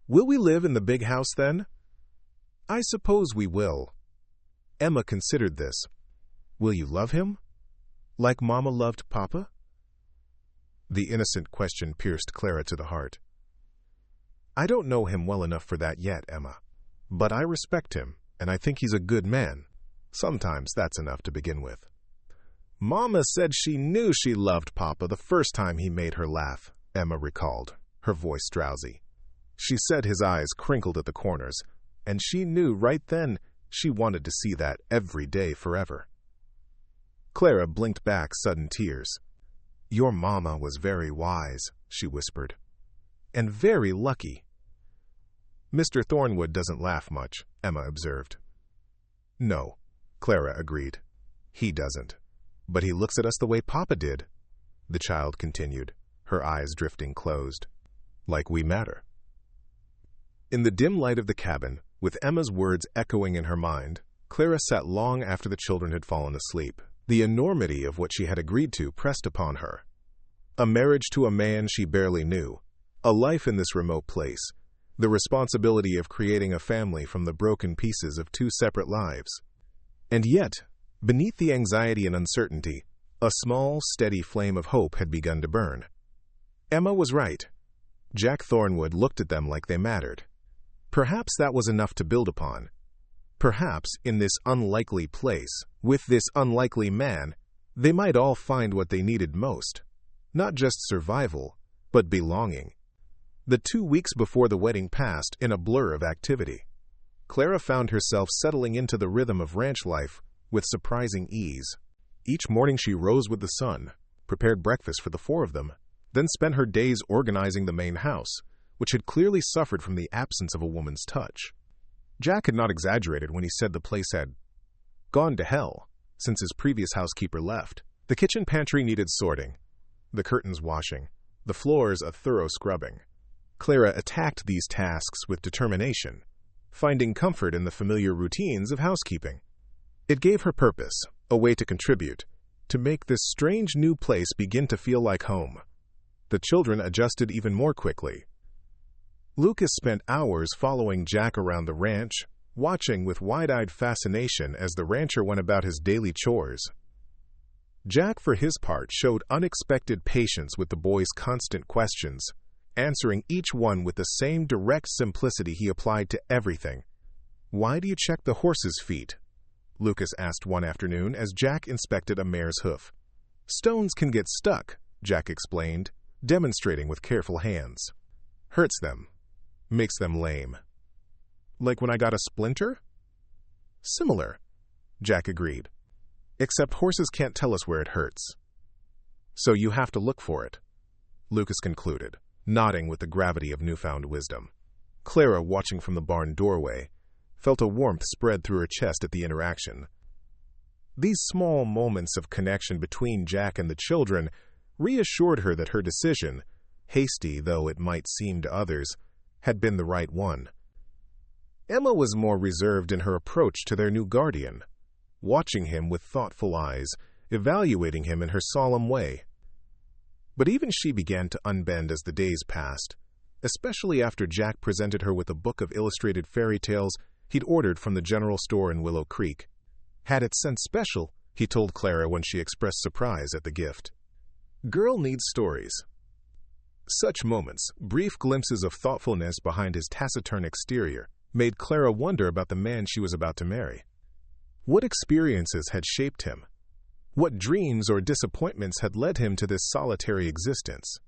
Will we live in the big house then? I suppose we will. Emma considered this. Will you love him? Like Mama loved Papa? The innocent question pierced Clara to the heart. I don't know him well enough for that yet, Emma. But I respect him, and I think he's a good man. Sometimes that's enough to begin with. Mama said she knew she loved Papa the first time he made her laugh, Emma recalled, her voice drowsy. She said his eyes crinkled at the corners, and she knew right then she wanted to see that every day forever. Clara blinked back sudden tears. Your Mama was very wise, she whispered, and very lucky. Mr. Thornwood doesn't laugh much, Emma observed. No, Clara agreed. He doesn't. But he looks at us the way Papa did, the child continued, her eyes drifting closed. Like we matter. In the dim light of the cabin, with Emma's words echoing in her mind, Clara sat long after the children had fallen asleep. The enormity of what she had agreed to pressed upon her. A marriage to a man she barely knew, a life in this remote place, the responsibility of creating a family from the broken pieces of 2 separate lives. And yet, beneath the anxiety and uncertainty, a small, steady flame of hope had begun to burn. Emma was right. Jack Thornwood looked at them like they mattered. Perhaps that was enough to build upon. Perhaps in this unlikely place, with this unlikely man, they might all find what they needed most. Not just survival, but belonging. The 2 weeks before the wedding passed in a blur of activity. Clara found herself settling into the rhythm of ranch life with surprising ease. Each morning she rose with the sun, prepared breakfast for the 4 of them, then spent her days organizing the main house, which had clearly suffered from the absence of a woman's touch. Jack had not exaggerated when he said the place had gone to hell since his previous housekeeper left. The kitchen pantry needed sorting, the curtains washing, the floors a thorough scrubbing. Clara attacked these tasks with determination, finding comfort in the familiar routines of housekeeping. It gave her purpose, a way to contribute, to make this strange new place begin to feel like home. The children adjusted even more quickly. Lucas spent hours following Jack around the ranch, watching with wide-eyed fascination as the rancher went about his daily chores. Jack, for his part, showed unexpected patience with the boys' constant questions, answering each one with the same direct simplicity he applied to everything. "Why do you check the horse's feet?" Lucas asked one afternoon as Jack inspected a mare's hoof. "Stones can get stuck," Jack explained, demonstrating with careful hands. "Hurts them. Makes them lame." "Like when I got a splinter?" "Similar," Jack agreed. "Except horses can't tell us where it hurts. So you have to look for it," Lucas concluded, nodding with the gravity of newfound wisdom. Clara, watching from the barn doorway, felt a warmth spread through her chest at the interaction. These small moments of connection between Jack and the children reassured her that her decision, hasty though it might seem to others, had been the right one. Emma was more reserved in her approach to their new guardian, watching him with thoughtful eyes, evaluating him in her solemn way. But even she began to unbend as the days passed, especially after Jack presented her with a book of illustrated fairy tales he'd ordered from the general store in Willow Creek. Had it sent special, he told Clara when she expressed surprise at the gift. Girl needs stories. Such moments, brief glimpses of thoughtfulness behind his taciturn exterior, made Clara wonder about the man she was about to marry. What experiences had shaped him? What dreams or disappointments had led him to this solitary existence?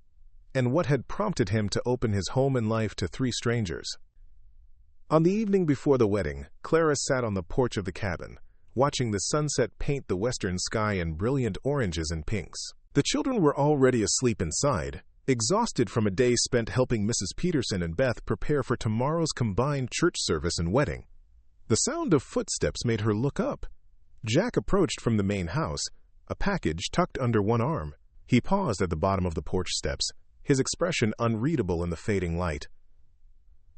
And what had prompted him to open his home and life to 3 strangers? On the evening before the wedding, Clara sat on the porch of the cabin, watching the sunset paint the western sky in brilliant oranges and pinks. The children were already asleep inside, exhausted from a day spent helping Mrs. Peterson and Beth prepare for tomorrow's combined church service and wedding. The sound of footsteps made her look up. Jack approached from the main house, a package tucked under one arm. He paused at the bottom of the porch steps, his expression unreadable in the fading light.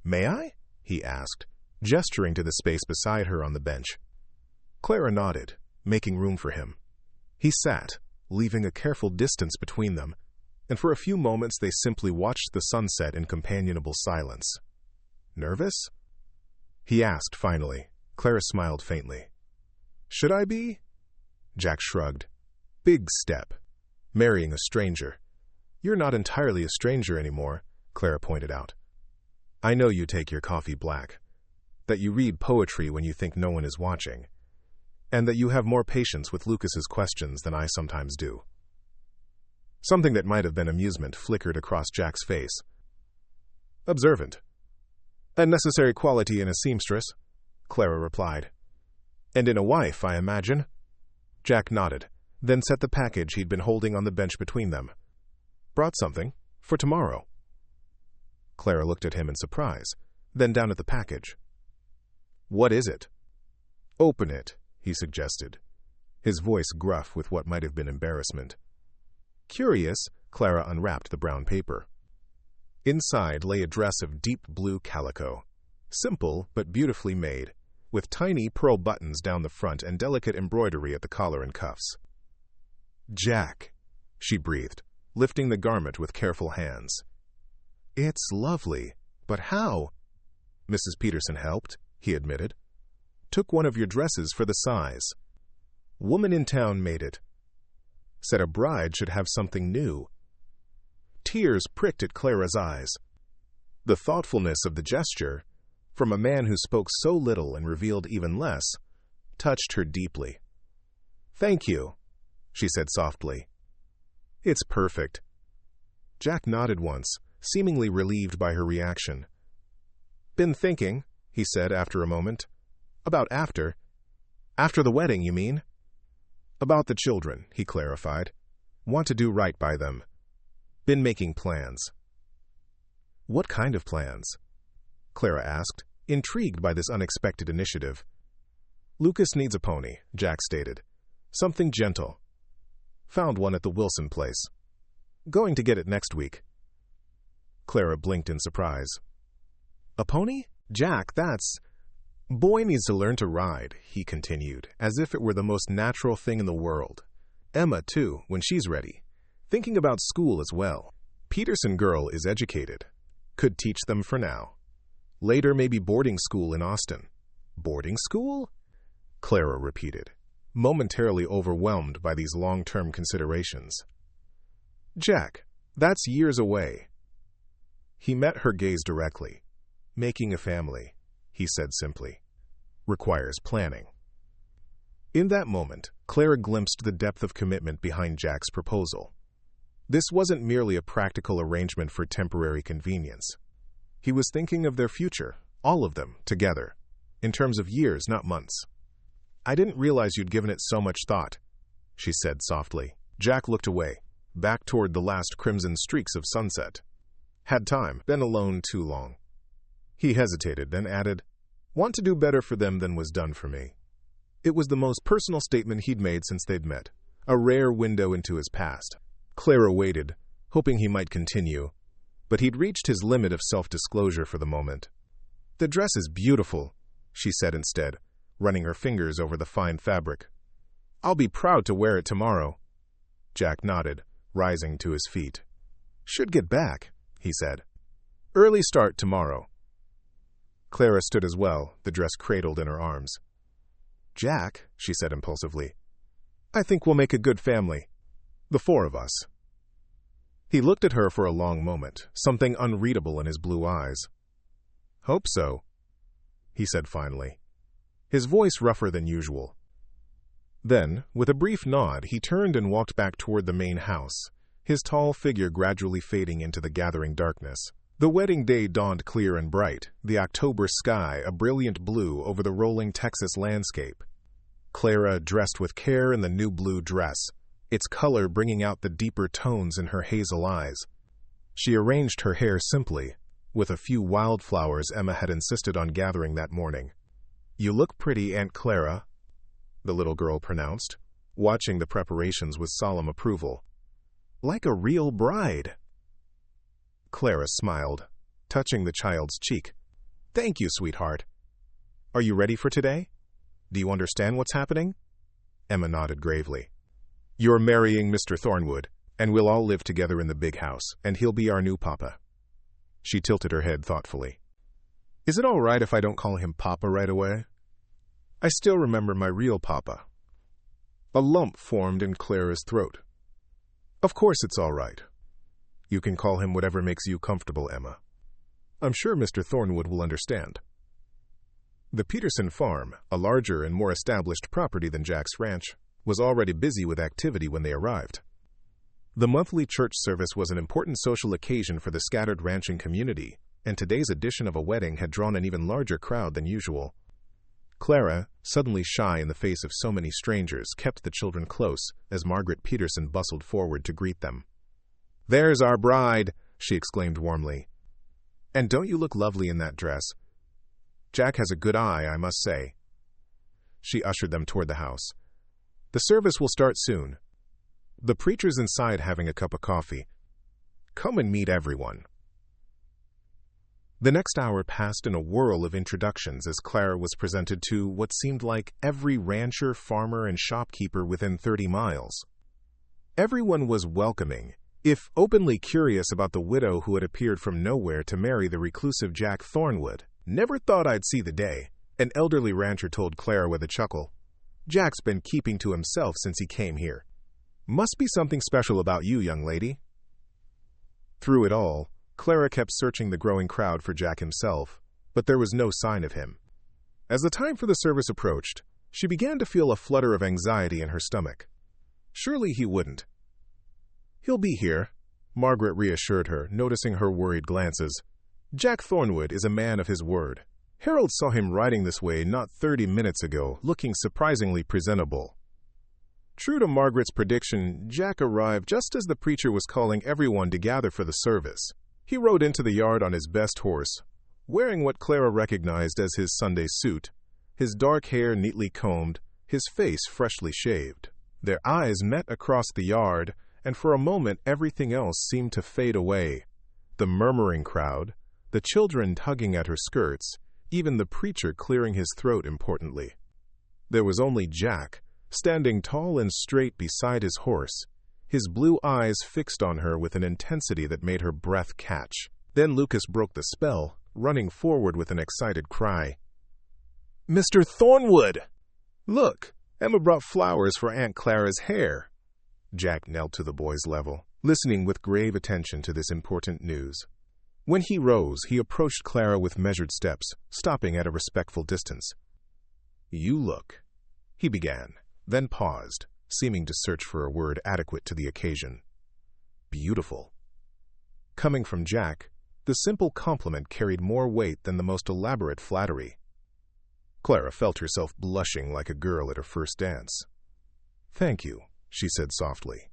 "May I?" he asked, gesturing to the space beside her on the bench. Clara nodded, making room for him. He sat, leaving a careful distance between them, and for a few moments they simply watched the sunset in companionable silence. "Nervous?" he asked finally. Clara smiled faintly. "Should I be?" Jack shrugged. "Big step. Marrying a stranger." "You're not entirely a stranger anymore," Clara pointed out. "I know you take your coffee black, that you read poetry when you think no one is watching, and that you have more patience with Lucas's questions than I sometimes do." Something that might have been amusement flickered across Jack's face. "Observant. A necessary quality in a seamstress," Clara replied. "And in a wife, I imagine." Jack nodded, then set the package he'd been holding on the bench between them. "Brought something for tomorrow." Clara looked at him in surprise, then down at the package. "What is it?" "Open it," he suggested, his voice gruff with what might have been embarrassment. Curious, Clara unwrapped the brown paper. Inside lay a dress of deep blue calico, simple but beautifully made, with tiny pearl buttons down the front and delicate embroidery at the collar and cuffs. "Jack," she breathed, lifting the garment with careful hands. "It's lovely, but how?" "Mrs. Peterson helped," he admitted. "Took one of your dresses for the size. Woman in town made it. Said a bride should have something new." Tears pricked at Clara's eyes. The thoughtfulness of the gesture, from a man who spoke so little and revealed even less, touched her deeply. "Thank you," she said softly. "It's perfect." Jack nodded once, seemingly relieved by her reaction. "Been thinking," he said after a moment. "About after." "After the wedding, you mean?" "About the children," he clarified. "Want to do right by them. Been making plans." "What kind of plans?" Clara asked, intrigued by this unexpected initiative. "Lucas needs a pony," Jack stated. "Something gentle. Found one at the Wilson place. Going to get it next week." Clara blinked in surprise. A pony? Jack, that's... Boy needs to learn to ride, he continued, as if it were the most natural thing in the world. Emma, too, when she's ready. Thinking about school as well. Peterson girl is educated. Could teach them for now. Later, maybe boarding school in Austin. Boarding school? Clara repeated, momentarily overwhelmed by these long-term considerations. Jack, that's years away. He met her gaze directly. Making a family, he said simply, requires planning. In that moment, Clara glimpsed the depth of commitment behind Jack's proposal. This wasn't merely a practical arrangement for temporary convenience. He was thinking of their future, all of them, together, in terms of years, not months. I didn't realize you'd given it so much thought, she said softly. Jack looked away, back toward the last crimson streaks of sunset. Had time, been alone too long. He hesitated, then added, want to do better for them than was done for me. It was the most personal statement he'd made since they'd met, a rare window into his past. Clara waited, hoping he might continue, but he'd reached his limit of self-disclosure for the moment. The dress is beautiful, she said instead, running her fingers over the fine fabric. I'll be proud to wear it tomorrow. Jack nodded, rising to his feet. Should get back, he said. Early start tomorrow. Clara stood as well, the dress cradled in her arms. Jack, she said impulsively, I think we'll make a good family. The four of us. He looked at her for a long moment, something unreadable in his blue eyes. Hope so, he said finally, his voice rougher than usual. Then, with a brief nod, he turned and walked back toward the main house, his tall figure gradually fading into the gathering darkness. The wedding day dawned clear and bright, the October sky a brilliant blue over the rolling Texas landscape. Clara, dressed with care in the new blue dress, its color bringing out the deeper tones in her hazel eyes. She arranged her hair simply, with a few wildflowers Emma had insisted on gathering that morning. You look pretty, Aunt Clara, the little girl pronounced, watching the preparations with solemn approval. Like a real bride. Clara smiled, touching the child's cheek. Thank you, sweetheart. Are you ready for today? Do you understand what's happening? Emma nodded gravely. You're marrying Mr. Thornwood, and we'll all live together in the big house, and he'll be our new papa. She tilted her head thoughtfully. Is it all right if I don't call him Papa right away? I still remember my real papa. A lump formed in Clara's throat. Of course it's all right. You can call him whatever makes you comfortable, Emma. I'm sure Mr. Thornwood will understand. The Peterson farm, a larger and more established property than Jack's ranch, was already busy with activity when they arrived. The monthly church service was an important social occasion for the scattered ranching community, and today's edition of a wedding had drawn an even larger crowd than usual. Clara, suddenly shy in the face of so many strangers, kept the children close as Margaret Peterson bustled forward to greet them. There's our bride, she exclaimed warmly. And don't you look lovely in that dress? Jack has a good eye, I must say. She ushered them toward the house. The service will start soon. The preacher's inside having a cup of coffee. Come and meet everyone. The next hour passed in a whirl of introductions as Clara was presented to what seemed like every rancher, farmer, and shopkeeper within 30 miles. Everyone was welcoming, if openly curious about the widow who had appeared from nowhere to marry the reclusive Jack Thornwood. Never thought I'd see the day, an elderly rancher told Clara with a chuckle. Jack's been keeping to himself since he came here. Must be something special about you, young lady. Through it all, Clara kept searching the growing crowd for Jack himself, but there was no sign of him. As the time for the service approached, she began to feel a flutter of anxiety in her stomach. Surely he wouldn't. He'll be here, Margaret reassured her, noticing her worried glances. Jack Thornwood is a man of his word. Harold saw him riding this way not 30 minutes ago, looking surprisingly presentable. True to Margaret's prediction, Jack arrived just as the preacher was calling everyone to gather for the service. He rode into the yard on his best horse, wearing what Clara recognized as his Sunday suit, his dark hair neatly combed, his face freshly shaved. Their eyes met across the yard, and for a moment everything else seemed to fade away. The murmuring crowd, the children tugging at her skirts, even the preacher clearing his throat importantly. There was only Jack, standing tall and straight beside his horse, his blue eyes fixed on her with an intensity that made her breath catch. Then Lucas broke the spell, running forward with an excited cry. "Mr. Thornwood! Look, Emma brought flowers for Aunt Clara's hair." Jack knelt to the boy's level, listening with grave attention to this important news. When he rose, he approached Clara with measured steps, stopping at a respectful distance. "You look," he began, then paused, seeming to search for a word adequate to the occasion. "Beautiful." Coming from Jack, the simple compliment carried more weight than the most elaborate flattery. Clara felt herself blushing like a girl at her first dance. "Thank you," she said softly.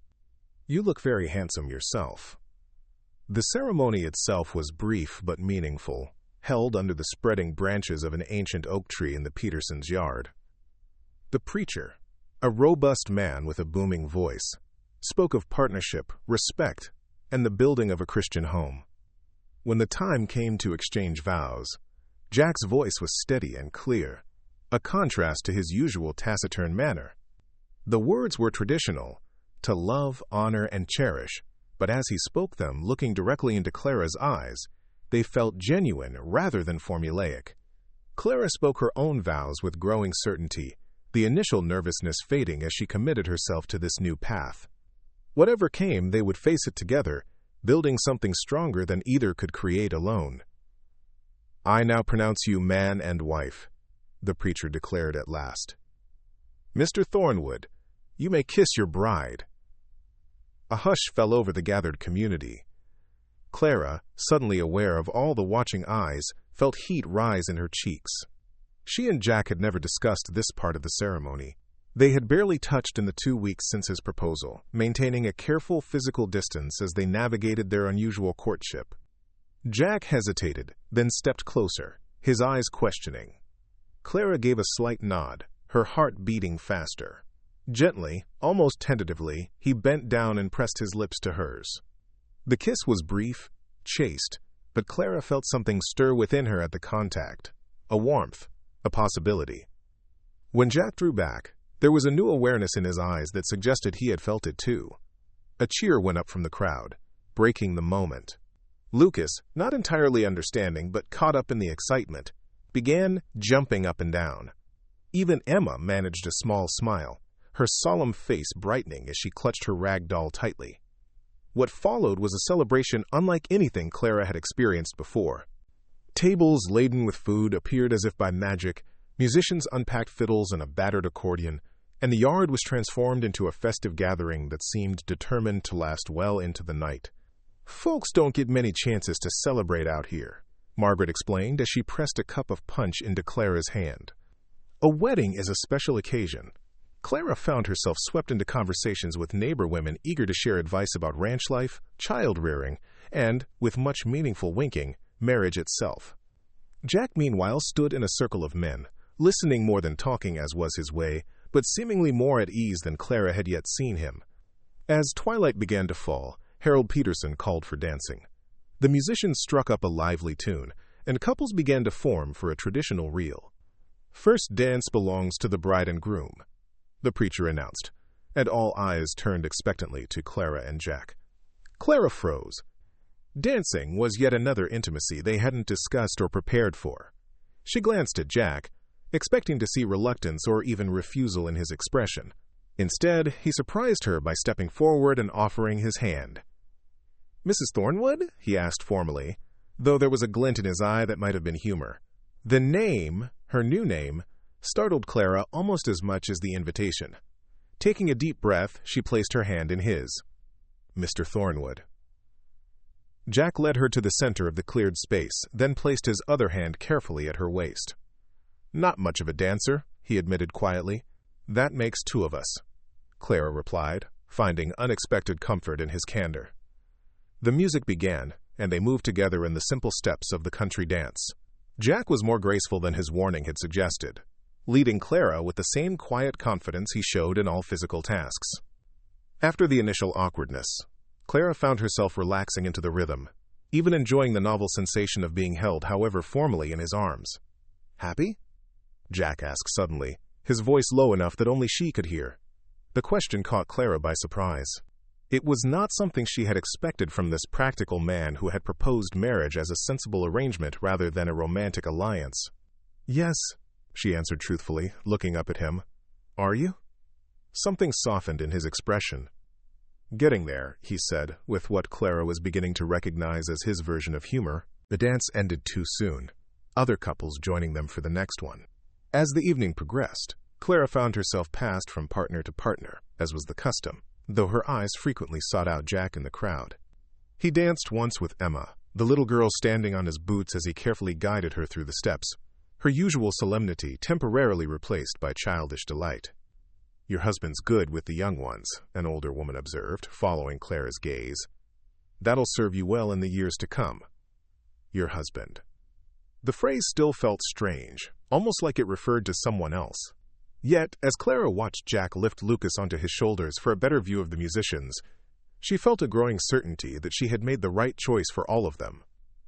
"You look very handsome yourself." The ceremony itself was brief but meaningful, held under the spreading branches of an ancient oak tree in the Petersons' yard. The preacher, a robust man with a booming voice, spoke of partnership, respect, and the building of a Christian home. When the time came to exchange vows, Jack's voice was steady and clear, a contrast to his usual taciturn manner. The words were traditional, to love, honor, and cherish, but as he spoke them, looking directly into Clara's eyes, they felt genuine rather than formulaic. Clara spoke her own vows with growing certainty, the initial nervousness fading as she committed herself to this new path. Whatever came, they would face it together, building something stronger than either could create alone. "I now pronounce you man and wife," the preacher declared at last. "Mr. Thornwood, you may kiss your bride." A hush fell over the gathered community. Clara, suddenly aware of all the watching eyes, felt heat rise in her cheeks. She and Jack had never discussed this part of the ceremony. They had barely touched in the 2 weeks since his proposal, maintaining a careful physical distance as they navigated their unusual courtship. Jack hesitated, then stepped closer, his eyes questioning. Clara gave a slight nod, her heart beating faster. Gently, almost tentatively, he bent down and pressed his lips to hers. The kiss was brief, chaste, but Clara felt something stir within her at the contact, a warmth, a possibility. When Jack drew back, there was a new awareness in his eyes that suggested he had felt it too. A cheer went up from the crowd, breaking the moment. Lucas, not entirely understanding but caught up in the excitement, began jumping up and down. Even Emma managed a small smile, her solemn face brightening as she clutched her rag doll tightly. What followed was a celebration unlike anything Clara had experienced before. Tables laden with food appeared as if by magic, musicians unpacked fiddles and a battered accordion, and the yard was transformed into a festive gathering that seemed determined to last well into the night. "Folks don't get many chances to celebrate out here," Margaret explained as she pressed a cup of punch into Clara's hand. "A wedding is a special occasion." Clara found herself swept into conversations with neighbor women eager to share advice about ranch life, child-rearing, and, with much meaningful winking, marriage itself. Jack, meanwhile, stood in a circle of men, listening more than talking as was his way, but seemingly more at ease than Clara had yet seen him. As twilight began to fall, Harold Peterson called for dancing. The musicians struck up a lively tune, and couples began to form for a traditional reel. "First dance belongs to the bride and groom," the preacher announced, and all eyes turned expectantly to Clara and Jack. Clara froze. Dancing was yet another intimacy they hadn't discussed or prepared for. She glanced at Jack, expecting to see reluctance or even refusal in his expression. Instead, he surprised her by stepping forward and offering his hand. "Mrs. Thornwood?" he asked formally, though there was a glint in his eye that might have been humor. The name, her new name, startled Clara almost as much as the invitation. Taking a deep breath, she placed her hand in his. "Mr. Thornwood." Jack led her to the center of the cleared space, then placed his other hand carefully at her waist. "Not much of a dancer," he admitted quietly. "That makes two of us," Clara replied, finding unexpected comfort in his candor. The music began, and they moved together in the simple steps of the country dance. Jack was more graceful than his warning had suggested, leading Clara with the same quiet confidence he showed in all physical tasks. After the initial awkwardness, Clara found herself relaxing into the rhythm, even enjoying the novel sensation of being held, however formally, in his arms. "Happy?" Jack asked suddenly, his voice low enough that only she could hear. The question caught Clara by surprise. It was not something she had expected from this practical man who had proposed marriage as a sensible arrangement rather than a romantic alliance. "Yes," she answered truthfully, looking up at him. "Are you?" Something softened in his expression. "Getting there," he said, with what Clara was beginning to recognize as his version of humor. The dance ended too soon, other couples joining them for the next one. As the evening progressed, Clara found herself passed from partner to partner, as was the custom, though her eyes frequently sought out Jack in the crowd. He danced once with Emma, the little girl standing on his boots as he carefully guided her through the steps, her usual solemnity temporarily replaced by childish delight. "Your husband's good with the young ones," an older woman observed, following Clara's gaze. "That'll serve you well in the years to come. Your husband." The phrase still felt strange, almost like it referred to someone else. Yet, as Clara watched Jack lift Lucas onto his shoulders for a better view of the musicians, she felt a growing certainty that she had made the right choice for all of them.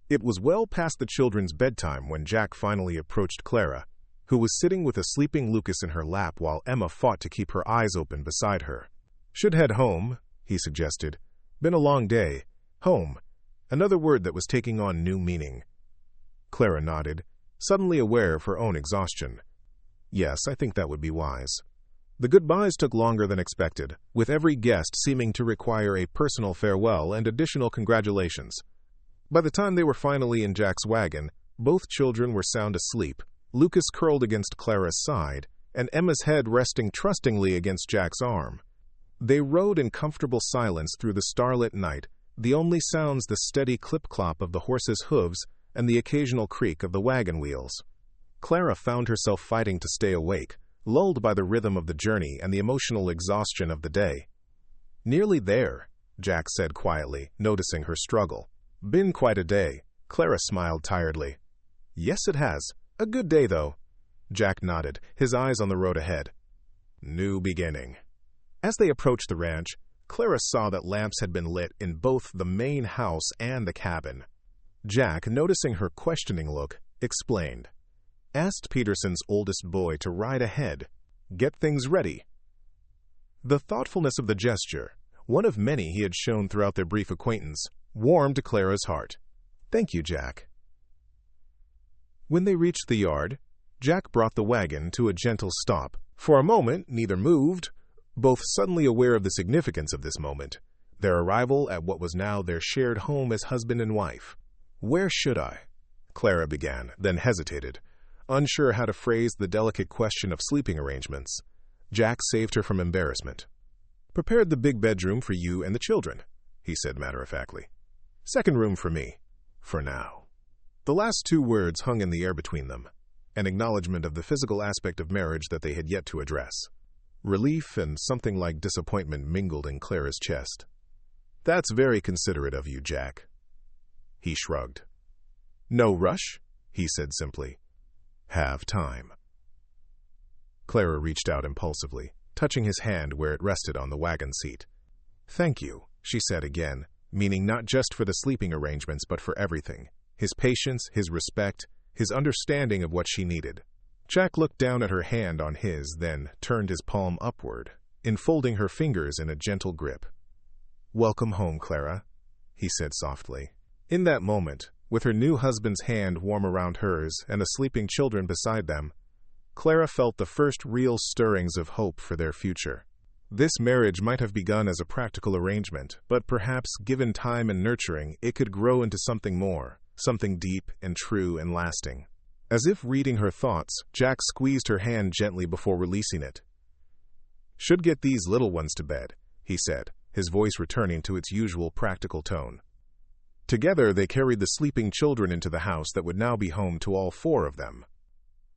It was well past the children's bedtime when Jack finally approached Clara, who was sitting with a sleeping Lucas in her lap while Emma fought to keep her eyes open beside her. "Should head home," he suggested. "Been a long day. Home." Another word that was taking on new meaning. Clara nodded, suddenly aware of her own exhaustion. "Yes, I think that would be wise." The goodbyes took longer than expected, with every guest seeming to require a personal farewell and additional congratulations. By the time they were finally in Jack's wagon, both children were sound asleep, Lucas curled against Clara's side, and Emma's head resting trustingly against Jack's arm. They rode in comfortable silence through the starlit night, the only sounds the steady clip-clop of the horses' hooves and the occasional creak of the wagon wheels. Clara found herself fighting to stay awake, lulled by the rhythm of the journey and the emotional exhaustion of the day. "Nearly there," Jack said quietly, noticing her struggle. "Been quite a day." Clara smiled tiredly. "Yes, it has. A good day, though." Jack nodded, his eyes on the road ahead. "New beginning." As they approached the ranch, Clara saw that lamps had been lit in both the main house and the cabin. Jack, noticing her questioning look, explained. "Asked Peterson's oldest boy to ride ahead. Get things ready." The thoughtfulness of the gesture, one of many he had shown throughout their brief acquaintance, warmed Clara's heart. "Thank you, Jack." When they reached the yard, Jack brought the wagon to a gentle stop. For a moment, neither moved, both suddenly aware of the significance of this moment, their arrival at what was now their shared home as husband and wife. "Where should I?" Clara began, then hesitated, unsure how to phrase the delicate question of sleeping arrangements. Jack saved her from embarrassment. "Prepared the big bedroom for you and the children," he said matter-of-factly. "Second room for me. For now." The last two words hung in the air between them, an acknowledgement of the physical aspect of marriage that they had yet to address. Relief and something like disappointment mingled in Clara's chest. "That's very considerate of you, Jack." He shrugged. "No rush," he said simply. "Have time." Clara reached out impulsively, touching his hand where it rested on the wagon seat. "Thank you," she said again, meaning not just for the sleeping arrangements but for everything. His patience, his respect, his understanding of what she needed. Jack looked down at her hand on his, then turned his palm upward, enfolding her fingers in a gentle grip. "Welcome home, Clara," he said softly. In that moment, with her new husband's hand warm around hers and the sleeping children beside them, Clara felt the first real stirrings of hope for their future. This marriage might have begun as a practical arrangement, but perhaps, given time and nurturing, it could grow into something more, something deep and true and lasting. As if reading her thoughts, Jack squeezed her hand gently before releasing it. "Should get these little ones to bed," he said, his voice returning to its usual practical tone. Together they carried the sleeping children into the house that would now be home to all four of them.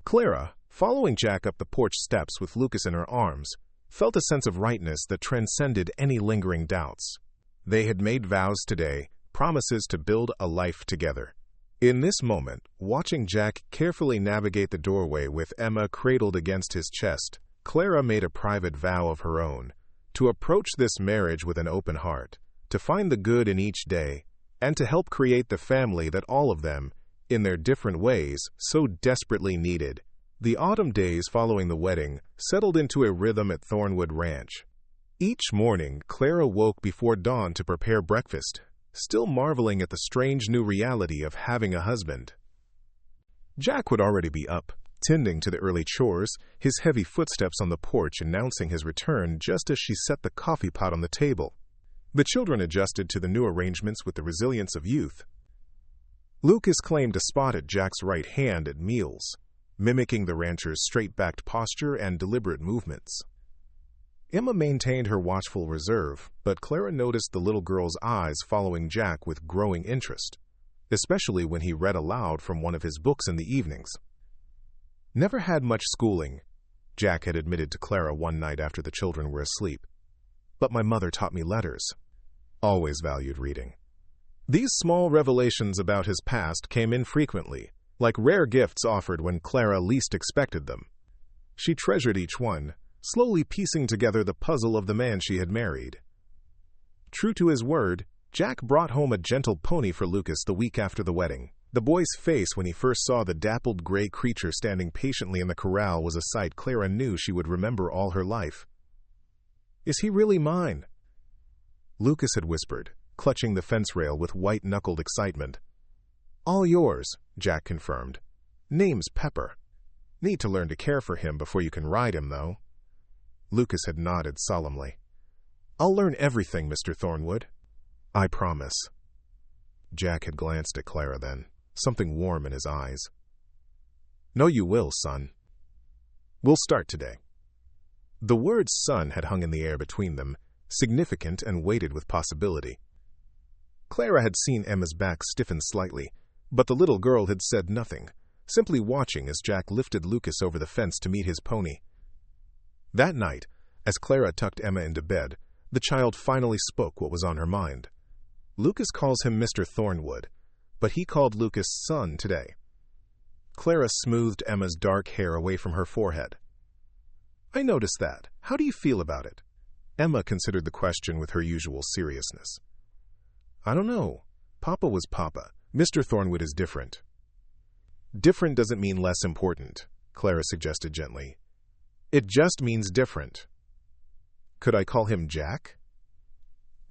Clara, following Jack up the porch steps with Lucas in her arms, felt a sense of rightness that transcended any lingering doubts. They had made vows today, promises to build a life together. In this moment, watching Jack carefully navigate the doorway with Emma cradled against his chest, Clara made a private vow of her own, to approach this marriage with an open heart, to find the good in each day, and to help create the family that all of them, in their different ways, so desperately needed. The autumn days following the wedding settled into a rhythm at Thornwood Ranch. Each morning, Clara woke before dawn to prepare breakfast, still marveling at the strange new reality of having a husband. Jack would already be up, tending to the early chores, his heavy footsteps on the porch announcing his return just as she set the coffee pot on the table. The children adjusted to the new arrangements with the resilience of youth. Lucas claimed a spot at Jack's right hand at meals, mimicking the rancher's straight-backed posture and deliberate movements. Emma maintained her watchful reserve, but Clara noticed the little girl's eyes following Jack with growing interest, especially when he read aloud from one of his books in the evenings. "Never had much schooling," Jack had admitted to Clara one night after the children were asleep. "But my mother taught me letters." Always valued reading. These small revelations about his past came infrequently, like rare gifts offered when Clara least expected them. She treasured each one, slowly piecing together the puzzle of the man she had married. True to his word, Jack brought home a gentle pony for Lucas the week after the wedding. The boy's face when he first saw the dappled gray creature standing patiently in the corral was a sight Clara knew she would remember all her life. "Is he really mine?" Lucas had whispered, clutching the fence rail with white-knuckled excitement. "All yours," Jack confirmed. "Name's Pepper. Need to learn to care for him before you can ride him, though." Lucas had nodded solemnly. "I'll learn everything, Mr. Thornwood. I promise." Jack had glanced at Clara then, something warm in his eyes. "No, you will, son. We'll start today." The word son had hung in the air between them, significant and weighted with possibility. Clara had seen Emma's back stiffen slightly, but the little girl had said nothing, simply watching as Jack lifted Lucas over the fence to meet his pony. That night, as Clara tucked Emma into bed, the child finally spoke what was on her mind. Lucas calls him Mr. Thornwood, but he called Lucas son today. Clara smoothed Emma's dark hair away from her forehead. "I noticed that. How do you feel about it?" Emma considered the question with her usual seriousness. "I don't know. Papa was Papa. Mr. Thornwood is different." "Different doesn't mean less important," Clara suggested gently. "It just means different." "Could I call him Jack?"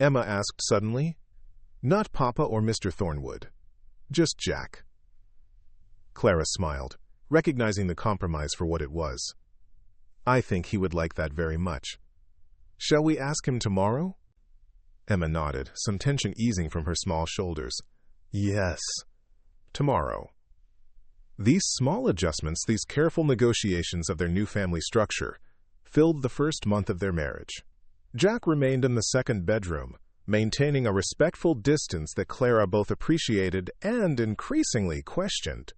Emma asked suddenly. "Not Papa or Mr. Thornwood. Just Jack." Clara smiled, recognizing the compromise for what it was. "I think he would like that very much. Shall we ask him tomorrow?" Emma nodded, some tension easing from her small shoulders. "Yes, tomorrow." These small adjustments, these careful negotiations of their new family structure, filled the first month of their marriage. Jack remained in the second bedroom, maintaining a respectful distance that Clara both appreciated and increasingly questioned.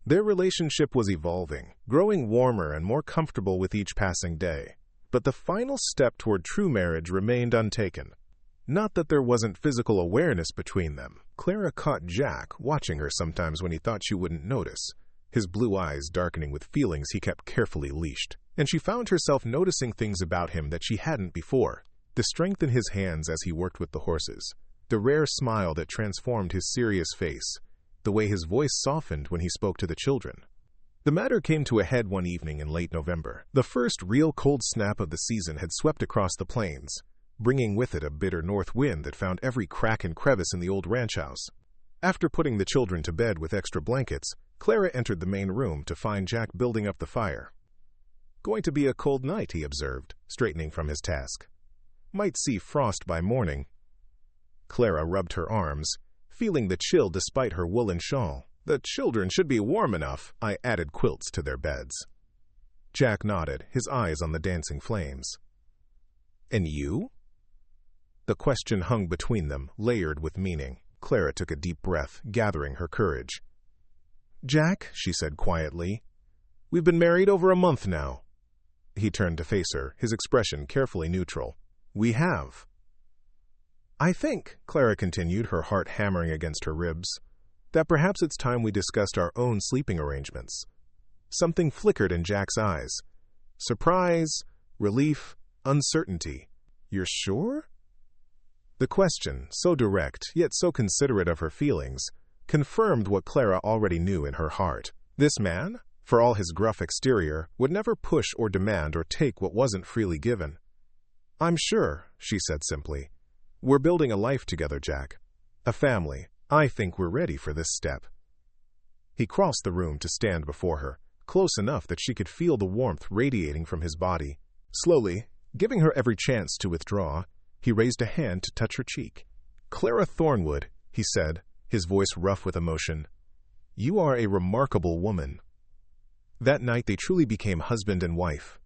Their relationship was evolving, growing warmer and more comfortable with each passing day. But the final step toward true marriage remained untaken. Not that there wasn't physical awareness between them. Clara caught Jack watching her sometimes when he thought she wouldn't notice, his blue eyes darkening with feelings he kept carefully leashed. And she found herself noticing things about him that she hadn't before. The strength in his hands as he worked with the horses, the rare smile that transformed his serious face, the way his voice softened when he spoke to the children. The matter came to a head one evening in late November. The first real cold snap of the season had swept across the plains, bringing with it a bitter north wind that found every crack and crevice in the old ranch house. After putting the children to bed with extra blankets, Clara entered the main room to find Jack building up the fire. "Going to be a cold night," he observed, straightening from his task. "Might see frost by morning." Clara rubbed her arms, feeling the chill despite her woolen shawl. "The children should be warm enough. I added quilts to their beds." Jack nodded, his eyes on the dancing flames. "And you?" The question hung between them, layered with meaning. Clara took a deep breath, gathering her courage. "Jack," she said quietly, "we've been married over a month now." He turned to face her, his expression carefully neutral. "We have." "I think," Clara continued, her heart hammering against her ribs, "that perhaps it's time we discussed our own sleeping arrangements." Something flickered in Jack's eyes. Surprise, relief, uncertainty. "You're sure?" The question, so direct, yet so considerate of her feelings, confirmed what Clara already knew in her heart. This man, for all his gruff exterior, would never push or demand or take what wasn't freely given. "I'm sure," she said simply. "We're building a life together, Jack. A family. I think we're ready for this step." He crossed the room to stand before her, close enough that she could feel the warmth radiating from his body. Slowly, giving her every chance to withdraw, he raised a hand to touch her cheek. "Clara Thornwood," he said, his voice rough with emotion, "you are a remarkable woman." That night they truly became husband and wife.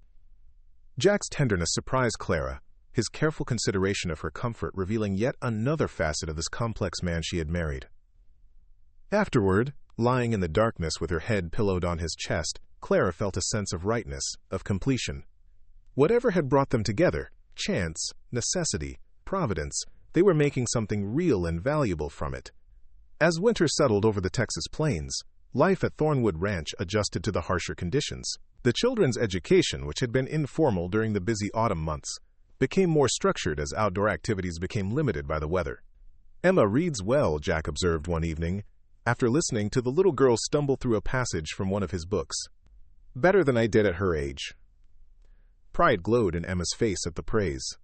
Jack's tenderness surprised Clara, his careful consideration of her comfort revealing yet another facet of this complex man she had married. Afterward, lying in the darkness with her head pillowed on his chest, Clara felt a sense of rightness, of completion. Whatever had brought them together, chance, necessity, providence, they were making something real and valuable from it. As winter settled over the Texas plains, life at Thornwood Ranch adjusted to the harsher conditions. The children's education, which had been informal during the busy autumn months, became more structured as outdoor activities became limited by the weather. "Emma reads well," Jack observed one evening, after listening to the little girl stumble through a passage from one of his books. "Better than I did at her age." Pride glowed in Emma's face at the praise.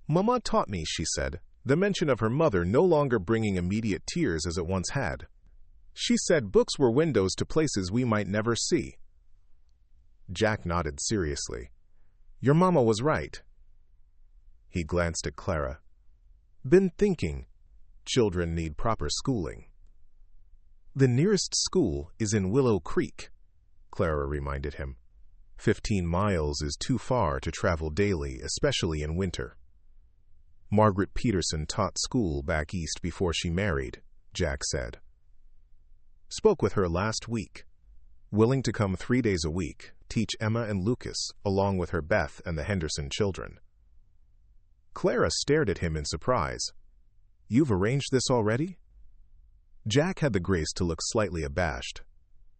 "Mama taught me," she said, the mention of her mother no longer bringing immediate tears as it once had. "She said books were windows to places we might never see." Jack nodded seriously. "Your mama was right." He glanced at Clara. "Been thinking. Children need proper schooling." "The nearest school is in Willow Creek," Clara reminded him. 15 miles is too far to travel daily, especially in winter. "Margaret Peterson taught school back east before she married," Jack said. "Spoke with her last week. Willing to come 3 days a week, teach Emma and Lucas, along with her Beth and the Henderson children." Clara stared at him in surprise. "You've arranged this already?" Jack had the grace to look slightly abashed.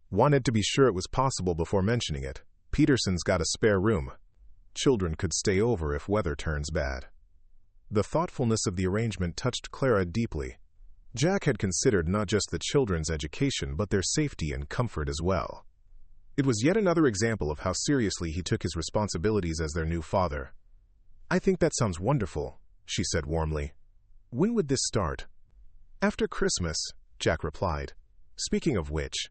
Wanted to be sure it was possible before mentioning it. "Peterson's got a spare room. Children could stay over if weather turns bad." The thoughtfulness of the arrangement touched Clara deeply. Jack had considered not just the children's education, but their safety and comfort as well. It was yet another example of how seriously he took his responsibilities as their new father. "I think that sounds wonderful," she said warmly. "When would this start?" "After Christmas," Jack replied. "Speaking of which..."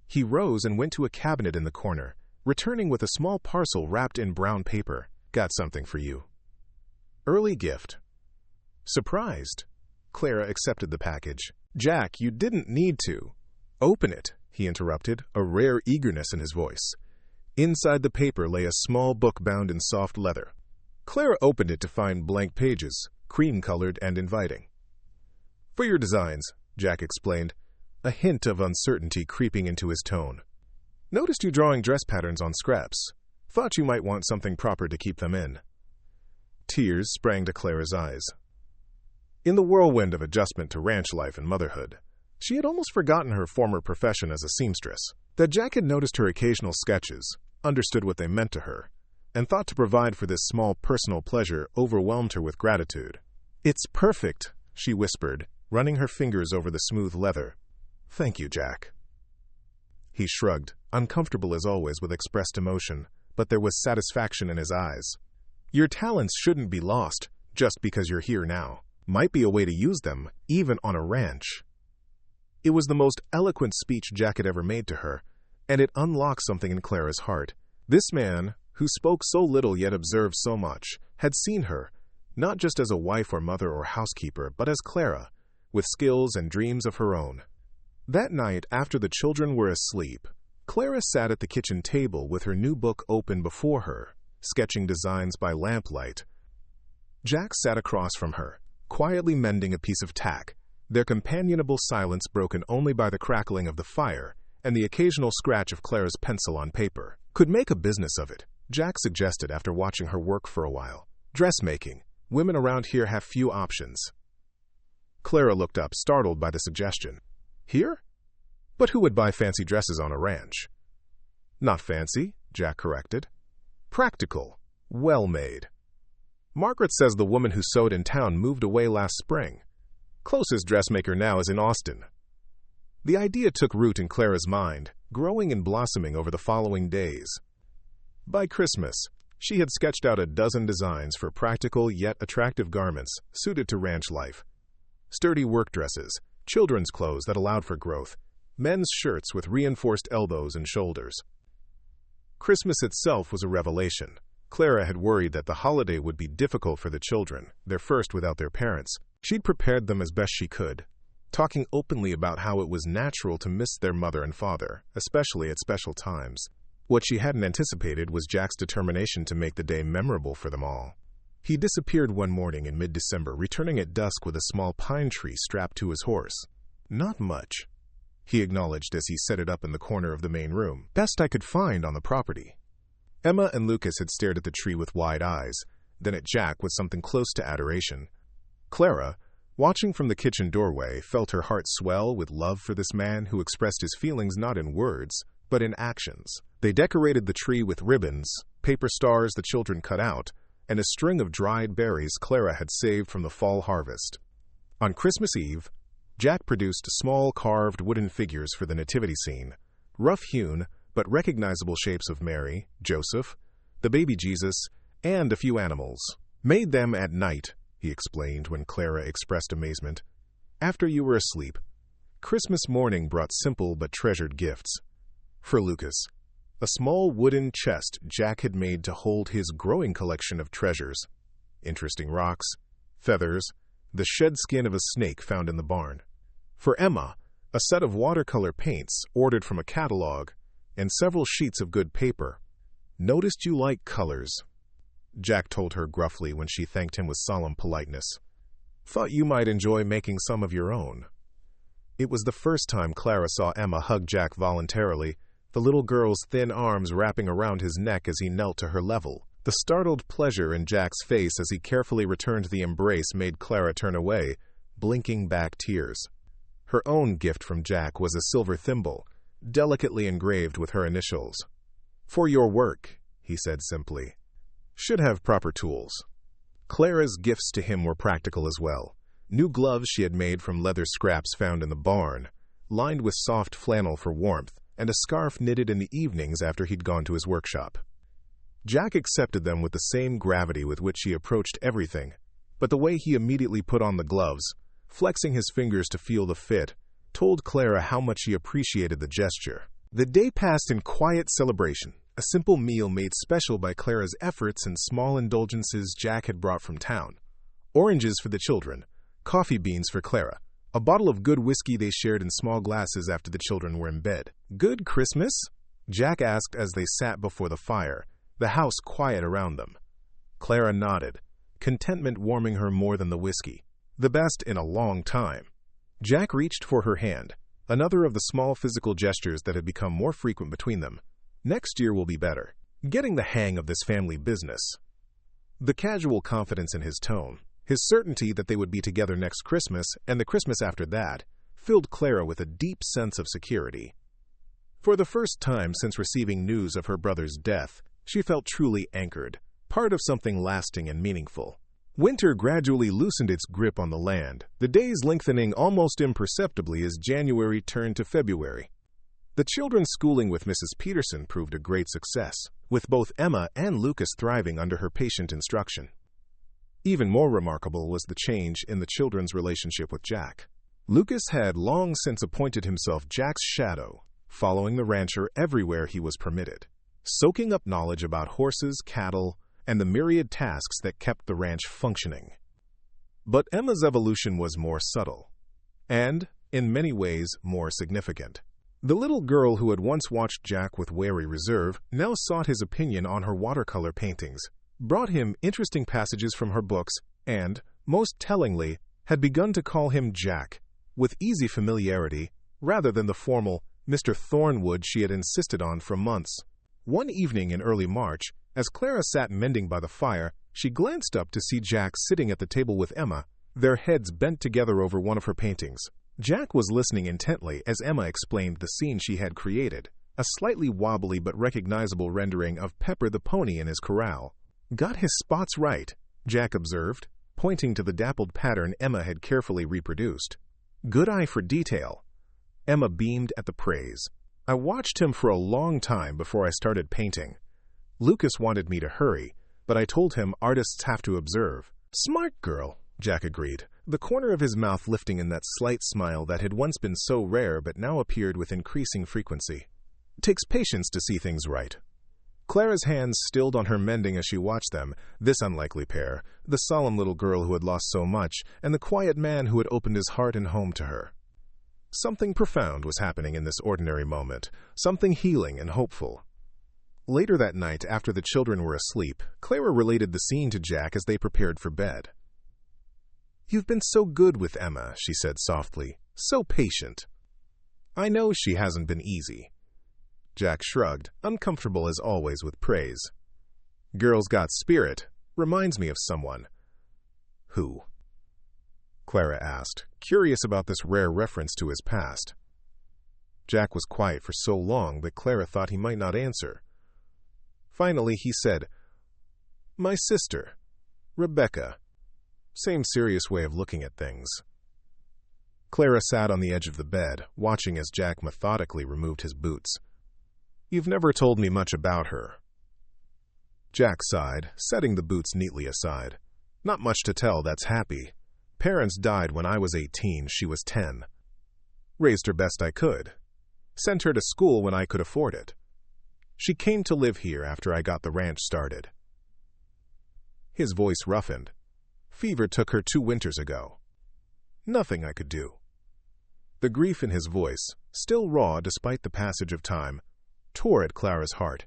He rose and went to a cabinet in the corner, returning with a small parcel wrapped in brown paper. "Got something for you. Early gift." Surprised, Clara accepted the package. "Jack, you didn't need to." "Open it," he interrupted, a rare eagerness in his voice. Inside the paper lay a small book bound in soft leather. Clara opened it to find blank pages, cream-colored and inviting. "For your designs," Jack explained, a hint of uncertainty creeping into his tone. "Noticed you drawing dress patterns on scraps. Thought you might want something proper to keep them in." Tears sprang to Clara's eyes. In the whirlwind of adjustment to ranch life and motherhood, she had almost forgotten her former profession as a seamstress. That Jack had noticed her occasional sketches, understood what they meant to her, and thought to provide for this small personal pleasure overwhelmed her with gratitude. "It's perfect," she whispered, running her fingers over the smooth leather. "Thank you, Jack." He shrugged, uncomfortable as always with expressed emotion, but there was satisfaction in his eyes. "Your talents shouldn't be lost just because you're here now. Might be a way to use them, even on a ranch." It was the most eloquent speech Jack had ever made to her, and it unlocked something in Clara's heart. This man, who spoke so little yet observed so much, had seen her, not just as a wife or mother or housekeeper, but as Clara, with skills and dreams of her own. That night, after the children were asleep, Clara sat at the kitchen table with her new book open before her, sketching designs by lamplight. Jack sat across from her, quietly mending a piece of tack, their companionable silence broken only by the crackling of the fire and the occasional scratch of Clara's pencil on paper. "Could make a business of it," Jack suggested after watching her work for a while. "Dressmaking. Women around here have few options." Clara looked up, startled by the suggestion. "Here? But who would buy fancy dresses on a ranch?" "Not fancy," Jack corrected. "Practical. Well made." Margaret says the woman who sewed in town moved away last spring. Closest dressmaker now is in Austin. The idea took root in Clara's mind, growing and blossoming over the following days. By Christmas, she had sketched out a dozen designs for practical yet attractive garments suited to ranch life. Sturdy work dresses, children's clothes that allowed for growth, men's shirts with reinforced elbows and shoulders. Christmas itself was a revelation. Clara had worried that the holiday would be difficult for the children, their first without their parents. She'd prepared them as best she could, talking openly about how it was natural to miss their mother and father, especially at special times. What she hadn't anticipated was Jack's determination to make the day memorable for them all. He disappeared one morning in mid-December, returning at dusk with a small pine tree strapped to his horse. "Not much," he acknowledged as he set it up in the corner of the main room. "Best I could find on the property." Emma and Lucas had stared at the tree with wide eyes, then at Jack with something close to adoration. Clara, watching from the kitchen doorway, felt her heart swell with love for this man who expressed his feelings not in words, but in actions. They decorated the tree with ribbons, paper stars the children cut out, and a string of dried berries Clara had saved from the fall harvest. On Christmas Eve, Jack produced small carved wooden figures for the nativity scene, rough-hewn but recognizable shapes of Mary, Joseph, the baby Jesus, and a few animals. "Made them at night," he explained when Clara expressed amazement. "After you were asleep." Christmas morning brought simple but treasured gifts. For Lucas, a small wooden chest Jack had made to hold his growing collection of treasures, interesting rocks, feathers, the shed skin of a snake found in the barn. For Emma, a set of watercolor paints ordered from a catalog, and several sheets of good paper. "Noticed you like colors," Jack told her gruffly when she thanked him with solemn politeness. "Thought you might enjoy making some of your own." It was the first time Clara saw Emma hug Jack voluntarily, the little girl's thin arms wrapping around his neck as he knelt to her level. The startled pleasure in Jack's face as he carefully returned the embrace made Clara turn away, blinking back tears. Her own gift from Jack was a silver thimble, delicately engraved with her initials. "For your work," he said simply. "Should have proper tools." Clara's gifts to him were practical as well. New gloves she had made from leather scraps found in the barn, lined with soft flannel for warmth, and a scarf knitted in the evenings after he'd gone to his workshop. Jack accepted them with the same gravity with which he approached everything, but the way he immediately put on the gloves, flexing his fingers to feel the fit, told Clara how much he appreciated the gesture. The day passed in quiet celebration, a simple meal made special by Clara's efforts and small indulgences Jack had brought from town. Oranges for the children, coffee beans for Clara, a bottle of good whiskey they shared in small glasses after the children were in bed. "Good Christmas?" Jack asked as they sat before the fire, the house quiet around them. Clara nodded, contentment warming her more than the whiskey. "The best in a long time." Jack reached for her hand, another of the small physical gestures that had become more frequent between them. "Next year will be better. Getting the hang of this family business." The casual confidence in his tone, his certainty that they would be together next Christmas and the Christmas after that, filled Clara with a deep sense of security. For the first time since receiving news of her brother's death, she felt truly anchored, part of something lasting and meaningful. Winter gradually loosened its grip on the land, the days lengthening almost imperceptibly as January turned to February. The children's schooling with Mrs. Peterson proved a great success, with both Emma and Lucas thriving under her patient instruction. Even more remarkable was the change in the children's relationship with Jack. Lucas had long since appointed himself Jack's shadow, following the rancher everywhere he was permitted, soaking up knowledge about horses, cattle, and the myriad tasks that kept the ranch functioning. But Emma's evolution was more subtle, and, in many ways, more significant. The little girl who had once watched Jack with wary reserve now sought his opinion on her watercolor paintings, brought him interesting passages from her books, and, most tellingly, had begun to call him Jack, with easy familiarity, rather than the formal Mr. Thornwood she had insisted on for months. One evening in early March, as Clara sat mending by the fire, she glanced up to see Jack sitting at the table with Emma, their heads bent together over one of her paintings. Jack was listening intently as Emma explained the scene she had created, a slightly wobbly but recognizable rendering of Pepper the pony in his corral. "Got his spots right," Jack observed, pointing to the dappled pattern Emma had carefully reproduced. Good eye for detail. Emma beamed at the praise. I watched him for a long time before I started painting. Lucas wanted me to hurry, but I told him artists have to observe. Smart girl, Jack agreed, the corner of his mouth lifting in that slight smile that had once been so rare but now appeared with increasing frequency. It takes patience to see things right. Clara's hands stilled on her mending as she watched them, this unlikely pair, the solemn little girl who had lost so much, and the quiet man who had opened his heart and home to her. Something profound was happening in this ordinary moment, something healing and hopeful. Later that night, after the children were asleep, Clara related the scene to Jack as they prepared for bed. "You've been so good with Emma," she said softly, "so patient." "I know she hasn't been easy." Jack shrugged, uncomfortable as always with praise. "Girl's got spirit. Reminds me of someone." "Who?" Clara asked, curious about this rare reference to his past. Jack was quiet for so long that Clara thought he might not answer. Finally, he said, "My sister, Rebecca." Same serious way of looking at things. Clara sat on the edge of the bed, watching as Jack methodically removed his boots. "You've never told me much about her." Jack sighed, setting the boots neatly aside. "Not much to tell, that's happy. Parents died when I was 18, she was 10. Raised her best I could. Sent her to school when I could afford it. She came to live here after I got the ranch started." His voice roughened. "Fever took her 2 winters ago. Nothing I could do." The grief in his voice, still raw despite the passage of time, tore at Clara's heart.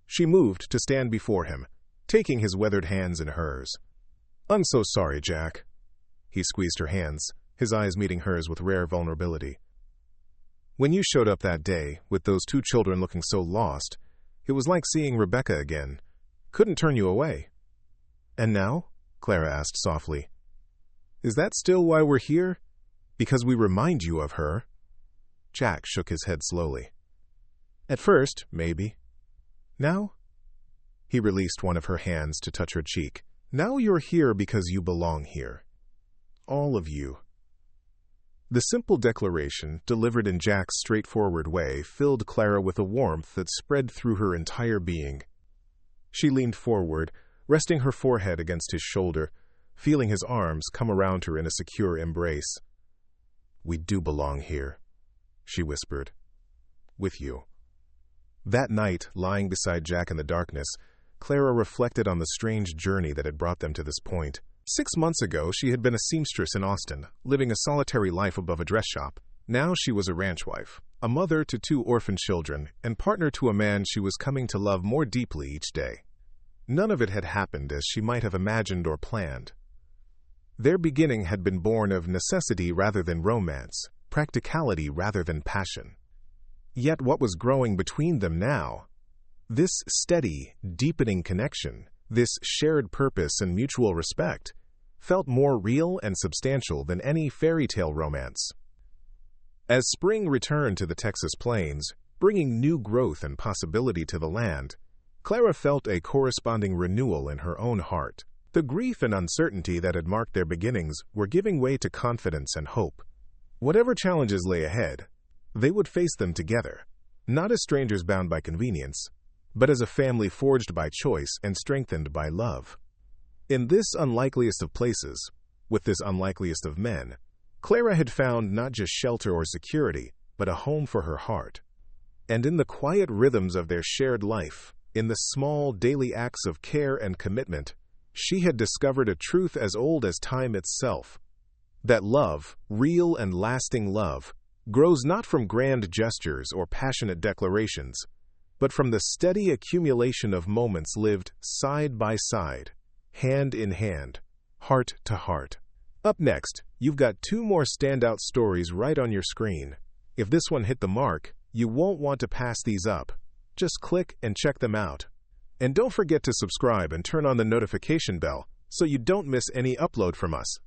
She moved to stand before him, taking his weathered hands in hers. "I'm so sorry, Jack." He squeezed her hands, his eyes meeting hers with rare vulnerability. "When you showed up that day, with those 2 children looking so lost, it was like seeing Rebecca again. Couldn't turn you away." "And now?" Clara asked softly. "Is that still why we're here? Because we remind you of her?" Jack shook his head slowly. "At first, maybe. Now?" He released one of her hands to touch her cheek. "Now you're here because you belong here. All of you." The simple declaration, delivered in Jack's straightforward way, filled Clara with a warmth that spread through her entire being. She leaned forward, resting her forehead against his shoulder, feeling his arms come around her in a secure embrace. "We do belong here," she whispered. "With you." That night, lying beside Jack in the darkness, Clara reflected on the strange journey that had brought them to this point. 6 months ago, she had been a seamstress in Austin, living a solitary life above a dress shop. Now she was a ranch wife, a mother to 2 orphan children, and partner to a man she was coming to love more deeply each day. None of it had happened as she might have imagined or planned. Their beginning had been born of necessity rather than romance, practicality rather than passion. Yet what was growing between them now? This steady, deepening connection, this shared purpose and mutual respect, felt more real and substantial than any fairy tale romance. As spring returned to the Texas plains, bringing new growth and possibility to the land, Clara felt a corresponding renewal in her own heart. The grief and uncertainty that had marked their beginnings were giving way to confidence and hope. Whatever challenges lay ahead, they would face them together, not as strangers bound by convenience, but as a family forged by choice and strengthened by love. In this unlikeliest of places, with this unlikeliest of men, Clara had found not just shelter or security, but a home for her heart. And in the quiet rhythms of their shared life, in the small daily acts of care and commitment, she had discovered a truth as old as time itself, that love, real and lasting love, grows not from grand gestures or passionate declarations, but from the steady accumulation of moments lived side by side, hand in hand, heart to heart. Up next, you've got 2 more standout stories right on your screen. If this one hit the mark, you won't want to pass these up. Just click and check them out. And don't forget to subscribe and turn on the notification bell so you don't miss any upload from us.